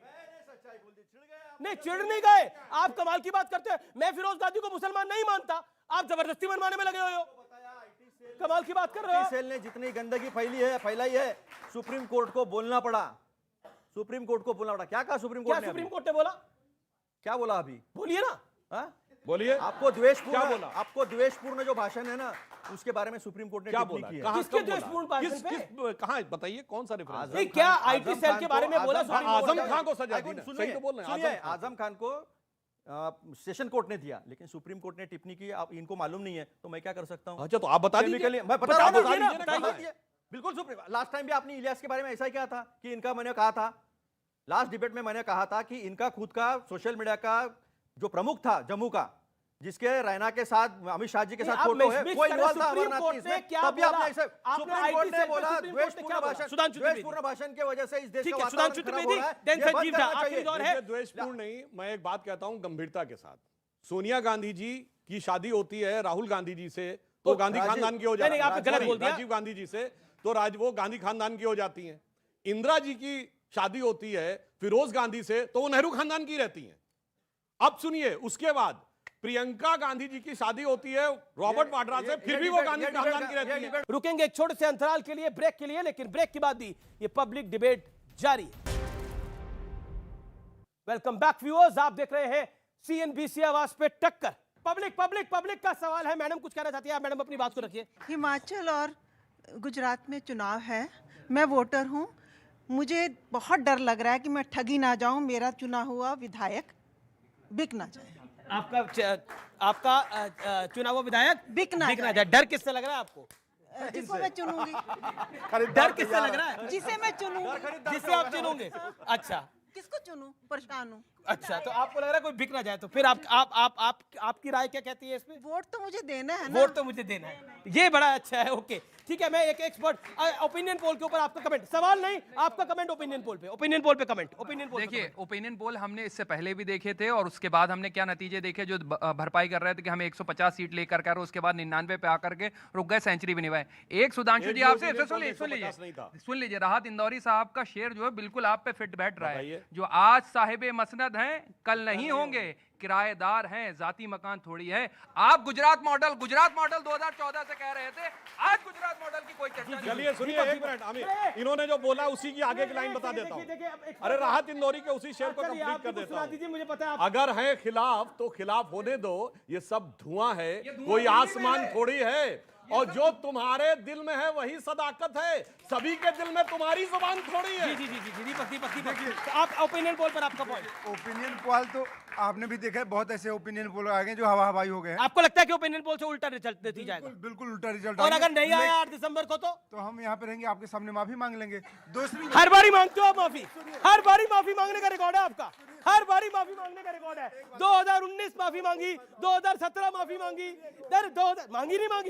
नहीं, चिढ़ नहीं गए। आप कमाल की बात करते हैं। मैं फिरोज गांधी को मुसलमान नहीं मानता, आप जबरदस्ती मनवाने में लगे हुए हो। कमाल की बात कर रहे हो। सेल ने जितनी गंदगी फैलाई है, सुप्रीम कोर्ट को बोलना पड़ा। सुप्रीम कोर्ट को बोलना पड़ा। क्या कहा सुप्रीम कोर्ट क्या ने? सुप्रीम कोर्ट ने बोला? क्या बोला अभी? बोलिए ना। हाँ? बोलिए। आपको द्वेषपूर्ण, क्या बोला? आपको द्वेषपूर्ण जो भाषण है ना, उसके बारे में सुप्रीम कोर्ट ने क्या टिप्पणी बोला? की है। कहाँ किसके कब बोला? द्वेषपूर्ण भाषण पे? कहाँ बताइए, कौन सा रेफरेंस? नहीं, क्या आईटी सेल के बारे में बोला? आजम खान को सजा दी ना, सही तो बोल रहे हैं। सुनिए, आजम खान को सेशन कोर्ट ने दिया, लेकिन सुप्रीम कोर्ट ने टिप्पणी की। आप इनको मालूम नहीं है तो मैं क्या कर सकता हूं? अच्छा, तो आप बता दीजिए। मैं बता रहा बताइए। हूं। बिल्कुल सुप्रीम, लास्ट टाइम भी आपने इलियास के बारे में ऐसा ही कहा था कि इनका, मैंने कहा था लास्ट डिबेट में, मैंने कहा था कि इनका खुद का सोशल मीडिया का जो प्रमुख था जम्मू का, जिसके रैना के साथ, अमित शाह जी के साथ फोटो है, वो इन्वॉल्व था अमरनाथ की इसमें। तभी आपने ऐसे सुप्रीम कोर्ट ने बोला द्वेषपूर्ण भाषण की वजह से इस देश का वातावरण खराब हो रहा है। ये बंद करना चाहिए। द्वेषपूर्ण नहीं, मैं एक बात कहता हूं गंभीरता के साथ। सोनिया गांधी जी की शादी होती है राहुल गांधी जी से, तो गांधी खानदान की हो जाती है। राजीव गांधी जी से तो वो गांधी खानदान की हो जाती हैं। इंदिरा जी की शादी होती है फिरोज गांधी से, तो वो नेहरू खानदान की रहती हैं। अब सुनिए, उसके बाद प्रियंका गांधी जी की शादी होती है रॉबर्ट वाड्रा से, फिर भी वो गांधी खानदान की रहती है। रुकेंगे एक छोटे से अंतराल के लिए, ब्रेक के लिए, लेकिन ब्रेक के बाद भी ये पब्लिक डिबेट जारी है। वेलकम बैक व्यूअर्स, आप देख रहे हैं सीएनबीसी आवाज पे टक्कर। पब्लिक का सवाल है। मैडम कुछ कहना चाहती है? मैडम अपनी बात को रखिए। हिमाचल और गुजरात में चुनाव है, मैं वोटर हूं, मुझे बहुत डर लग रहा है कि मैं ठगी ना जाऊं, मेरा चुना हुआ विधायक बिक ना जाए। आपका चुना हुआ विधायक बिक ना जाए। डर किससे लग रहा है आपको? जिसको मैं चुनूंगी। डर किससे लग रहा है? जिसे मैं चुनूंगी। जिसे आप चुनोगे। अच्छा, किसको चुनूं? परेशान हूं। अच्छा, तो आपको लग रहा है कोई बिक ना जाए, तो फिर आपकी राय क्या कहती है इसमें? वोट तो मुझे देना है ना। वोट तो मुझे देना है, ये बड़ा अच्छा है। ओके, ठीक है। मैं एक एक्सपर्ट, ओपिनियन पोल के ऊपर आपका कमेंट, सवाल नहीं, आपका कमेंट ओपिनियन पोल पे कमेंट। ओपिनियन पोल देखिए, ओपिनियन पोल हमने इससे पहले भी देखे थे और उसके बाद हमने क्या नतीजे देखे, जो भरपाई कर रहे थे कि हमें 150 सीट लेकर कर, उसके बाद 99 पे आकर के रुक गए, सेंचुरी भी नहीं भाई। एक सुधांशु जी आपसे सुन लीजिए, राहत इंदौरी साहब का शेर जो है बिल्कुल आप पे फिट बैठ रहा है। जो आज साहिबे मसनद हैं, कल नहीं होंगे, किराएदार हैं, जाती मकान थोड़ी है। आप गुजरात मॉडल 2014 से कह रहे थे, आज गुजरात मॉडल की कोई चर्चा नहीं। चलिए सुनिए, एक मिनट आमिर, इन्होंने जो बोला उसी की आगे की लाइन बता देता हूं। अरे राहत इंदौरी के उसी शेर को कंप्लीट कर देता हूं। मुझे पता है अगर है खिलाफ तो खिलाफ होने दो, ये सब धुआं है, कोई आसमान थोड़ी है। और जो तुम्हारे दिल में है वही सदाकत है, सभी के दिल में तुम्हारी जुबान थोड़ी है। जी। आप ओपिनियन पोल पर आपका पॉइंट। ओपिनियन पोल तो आपने भी देखा है, बहुत ऐसे ओपिनियन पोल आ गए जो हवाई हो गए। आपको लगता है कि ओपिनियन पोल से उल्टा रिजल्ट देती जाएगा? बिल्कुल उल्टा रिजल्ट। और अगर नहीं आया 8 दिसंबर को तो हम यहाँ पे रहेंगे, आपके सामने माफी मांग लेंगे। दूसरी, हर बारी मांगते हो आप माफी, हर बारी माफी मांगने का रिकॉर्ड है आपका, हर बारी माफी मांगने का रिकॉर्ड है। 2019 माफी मांगी, 2017 माफी मांगी,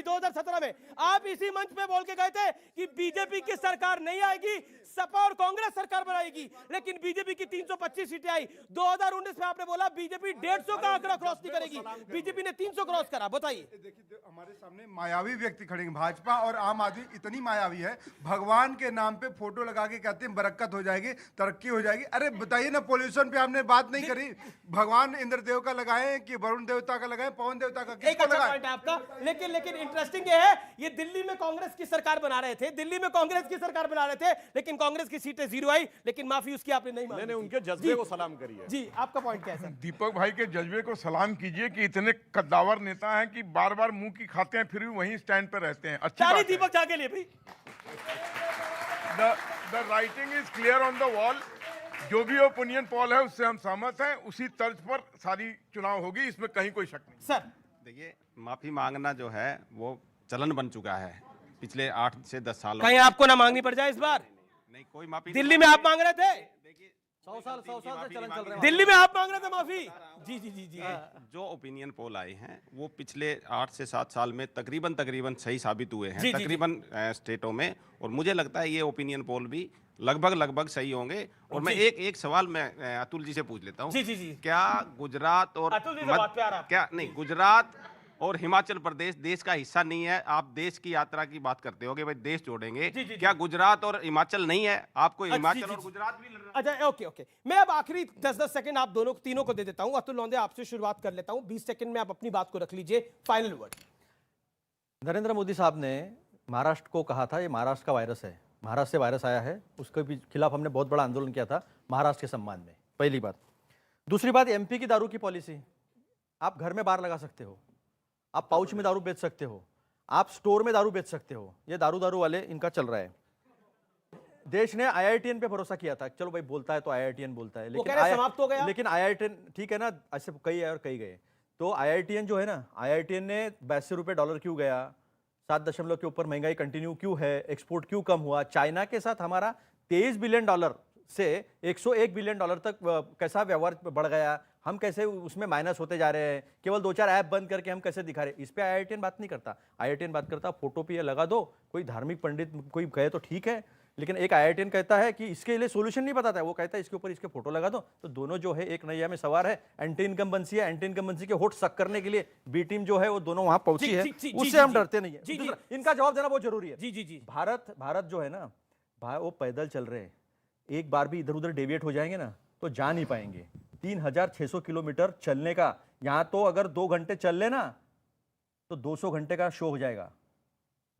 2017 में आप इसी मंच पे बोल के गए थे कि बीजेपी की सरकार नहीं आएगी, सपा और कांग्रेस सरकार बनाएगी, लेकिन बीजेपी की 325 सीटें आई। 2019 में आपने बोला बीजेपी 150 का आंकड़ा क्रॉस नहीं करेगी, बीजेपी ने 300 क्रॉस करा। बताइए। देखिए, हमारे सामने मायावी व्यक्ति खड़े हैं। भाजपा और आम आदमी इतनी मायावी है, भगवान के नाम पे फोटो लगा के कहते हैं बरकत हो जाएगी, तरक्की हो जाएगी। अरे बताइए ना, पोल्यूशन पे आपने बात नहीं करी। भगवान इंद्रदेव का लगाए कि वरुण देवता का लगाए, पवन देवता का, एक अच्छा पॉइंट है आपका। लेकिन इंटरेस्टिंग ये है, ये दिल्ली में कांग्रेस की सरकार बना रहे थे, लेकिन कांग्रेस की सीटें 0 आई, लेकिन माफी उसकी आपने नहीं मांगी। उनके जज्बे को सलाम करी है। जी, आपका पॉइंट क्या है? दीपक भाई के जज्बे को सलाम कीजिए कि इतने कद्दावर नेता हैं कि बार बार मुंह की खाते हैं, फिर भी वहीं स्टैंड पर रहते हैं। अच्छी बात है। दीपक झा के लिए भाई, the writing is clear on the wall. जो भी ओपिनियन पोल है उससे हम सहमत हैं, उसी तर्ज पर सारी चुनाव होगी, इसमें कहीं कोई शक नहीं। सर देखिए, माफी मांगना जो है वो चलन बन चुका है पिछले 8 से 10 सालों। कहीं आपको ना मांगनी पड़ जाए इस बार? नहीं, कोई माफी। दिल्ली में आप मांग रहे थे, 100 साल से चलन चल रहा है। दिल्ली में आप मांग रहे थे माफी। जी। जो ओपिनियन पोल आए हैं वो पिछले 8 से 7 साल में तकरीबन सही साबित हुए हैं, तकरीबन स्टेटों में। और मुझे लगता है ये ओपिनियन पोल भी लगभग सही होंगे। और मैं एक सवाल मैं अतुल जी से पूछ लेता हूँ। जी। क्या गुजरात और गुजरात और हिमाचल प्रदेश देश का हिस्सा नहीं है? आप देश की यात्रा की बात करते हो कि भाई देश जोड़ेंगे, क्या गुजरात और हिमाचल नहीं है? आपको हिमाचल और गुजरात भी लड़ रहा है। अच्छा, ओके। मैं अब आखिरी 10 सेकंड आप तीनों को दे देता हूं। अतुल लोंदे, आपसे शुरुआत कर लेता हूं। 20 सेकंड में आप अपनी बात को रख लीजिए, फाइनल वर्ड। नरेंद्र मोदी साहब ने महाराष्ट्र को कहा था ये महाराष्ट्र का वायरस है, महाराष्ट्र से वायरस आया है, उसके भी खिलाफ हमने बहुत बड़ा आंदोलन किया था महाराष्ट्र के सम्मान में, पहली बात। दूसरी बात, एमपी की दारू की पॉलिसी, आप घर में बार लगा सकते हो, आप पाउच में दारू बेच सकते हो, आप स्टोर में दारू बेच सकते हो। ये दारू वाले इनका चल रहा है। देश ने आईआईटीएन पे भरोसा किया था, चलो भाई बोलता है तो आईआईटीएन बोलता है, समाप्त हो गया। लेकिन आईआईटीएन ठीक है ना, ऐसे कई आए और कई गए। तो आईआईटीएन जो है ना, आईआईटीएन ने 82 रुपये डॉलर क्यों गया, 7 के ऊपर महंगाई कंटिन्यू क्यों है, एक्सपोर्ट क्यों कम हुआ, चाइना के साथ हमारा 23 बिलियन डॉलर से 101 बिलियन डॉलर तक कैसा व्यवहार बढ़ गया, हम कैसे उसमें माइनस होते जा रहे हैं, केवल 2-4 ऐप बंद करके हम कैसे दिखा रहे हैं। इस पे आईआईटीएन बात नहीं करता। आईआईटीएन बात करता फोटो पे लगा दो, कोई धार्मिक पंडित कोई कहे तो ठीक है, लेकिन एक आईआईटीएन कहता है कि इसके लिए सोल्यूशन नहीं बताता है, वो कहता है इसके ऊपर इसके फोटो लगा दो। तो दोनों जो है एक नैया में सवार है। एंटी इनकम्बेंसी है, एंटी इनकम्बेंसी के होठ सक करने के लिए बी टीम जो है वो दोनों वहां पहुंची है, उससे हम डरते नहीं है। इनका जवाब देना बहुत जरूरी है। जी। भारत जो है ना, वो पैदल चल रहे हैं, एक बार भी इधर उधर डेविएट हो जाएंगे ना तो जा नहीं पाएंगे। 3600 किलोमीटर चलने का, यहां तो अगर 2 घंटे चल लेना तो 200 घंटे का शो हो जाएगा।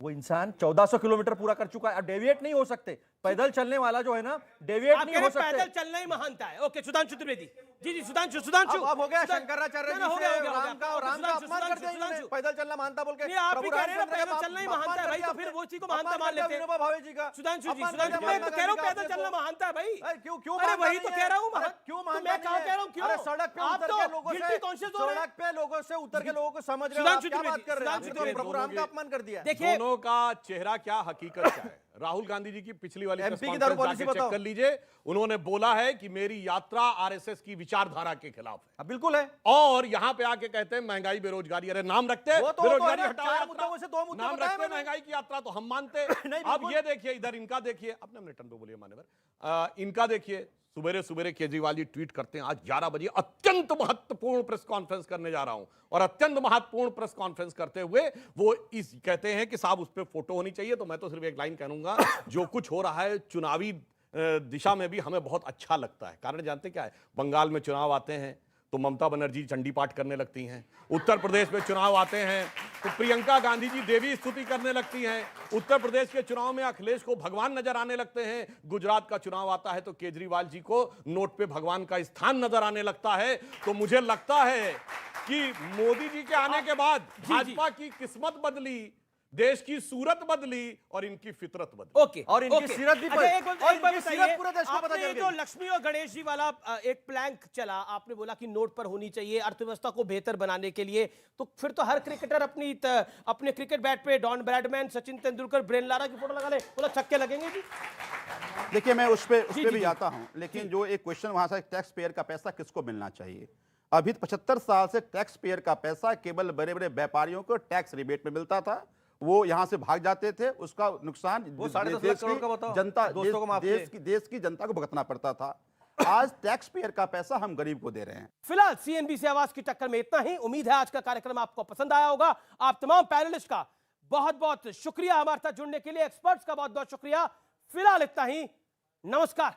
वो इंसान 1400 किलोमीटर पूरा कर चुका है, अब डेविएट नहीं हो सकते। पैदल चलने वाला जो है ना, डेविएट नहीं हो सकते। पैदल चलना ही महानता है। ओके, सुधांशु त्रिवेदी जी, सुधांशु अब हो गया शंकराचार्य जी से राम का अपमान कर दिया इन्होंने, पैदल चलना महानता बोल के। नहीं, आप ही कह रहे हैं पैदल चलना ही महानता है भाई, तो फिर वो उसी को महानता मान लेते हैं। विनोबा भावे जी का, सुधांशु जी, मैं तो कह रहा हूं पैदल चलना महानता है भाई। क्यों अरे वही तो कह रहा हूं, क्यों मैं कहां कह रहा हूं, क्यों? सड़क पे उतर के लोगों से, सड़क पे लोगों से उतर के लोगों को समझ रहे हो, क्या बात कर रहे हैं? प्रभु राम का अपमान कर दिया। देखिए दोनों का चेहरा क्या, हकीकत क्या है। राहुल गांधी जी की पिछली वाली एमपी की दारू पॉलिसी चेक कर लीजिए, उन्होंने बोला है कि मेरी यात्रा आरएसएस की विचारधारा के खिलाफ है। बिल्कुल है। और यहां पे आके कहते हैं महंगाई बेरोजगारी, अरे नाम रखते बेरोजगारी हटाओ, नाम रखते महंगाई की यात्रा तो हम मानते। अब ये देखिए इधर इनका देखिए, अपने अपने टर्न पे बोलिए मान्यवर, इनका देखिए सुबेरे सुबेरे केजरीवाल जी ट्वीट करते हैं आज 11 बजे अत्यंत महत्वपूर्ण प्रेस कॉन्फ्रेंस करने जा रहा हूं, और अत्यंत महत्वपूर्ण प्रेस कॉन्फ्रेंस करते हुए वो इस कहते हैं कि साहब उस पर फोटो होनी चाहिए। तो मैं तो सिर्फ एक लाइन कहूंगा, जो कुछ हो रहा है चुनावी दिशा में भी हमें बहुत अच्छा लगता है। कारण जानते क्या है, बंगाल में चुनाव आते हैं तो ममता बनर्जी चंडी पाठ करने लगती हैं, उत्तर प्रदेश में चुनाव आते हैं तो प्रियंका गांधी जी देवी स्तुति करने लगती हैं, उत्तर प्रदेश के चुनाव में अखिलेश को भगवान नजर आने लगते हैं, गुजरात का चुनाव आता है तो केजरीवाल जी को नोट पे भगवान का स्थान नजर आने लगता है। तो मुझे लगता है कि मोदी जी के आने के बाद भाजपा की किस्मत बदली, देश की सूरत बदली और इनकी फितरत बदली। ओके, और इनकी सीरत भी पूरे देश को पता चल गई। जो गई। लक्ष्मी और गणेश जी वाला एक प्लैंक चला, आपने बोला कि नोट पर होनी चाहिए अर्थव्यवस्था को बेहतर बनाने के लिए, तो फिर तो हर क्रिकेटर अपने क्रिकेट बैट पे Don Bradman, Sachin Tendulkar, Brian Lara की फोटो लगा ले, बोला छक्के लगेंगे जी। देखिए मैं उस पे भी आता हूं, लेकिन जो एक क्वेश्चन वहां से, टैक्स पेयर का पैसा किसको मिलना चाहिए? अभी 75 साल से टैक्स पेयर का पैसा केवल बड़े बड़े व्यापारियों को टैक्स रिबेट में मिलता था, वो यहां से भाग जाते थे, उसका नुकसान देश की जनता को भुगतना पड़ता था। आज टैक्स पेयर का पैसा हम गरीब को दे रहे हैं। फिलहाल सीएनबीसी आवाज की टक्कर में इतना ही। उम्मीद है आज का कार्यक्रम आपको पसंद आया होगा। आप तमाम पैनलिस्ट का बहुत बहुत शुक्रिया हमारे साथ जुड़ने के लिए, एक्सपर्ट्स का बहुत बहुत शुक्रिया। फिलहाल इतना ही, नमस्कार।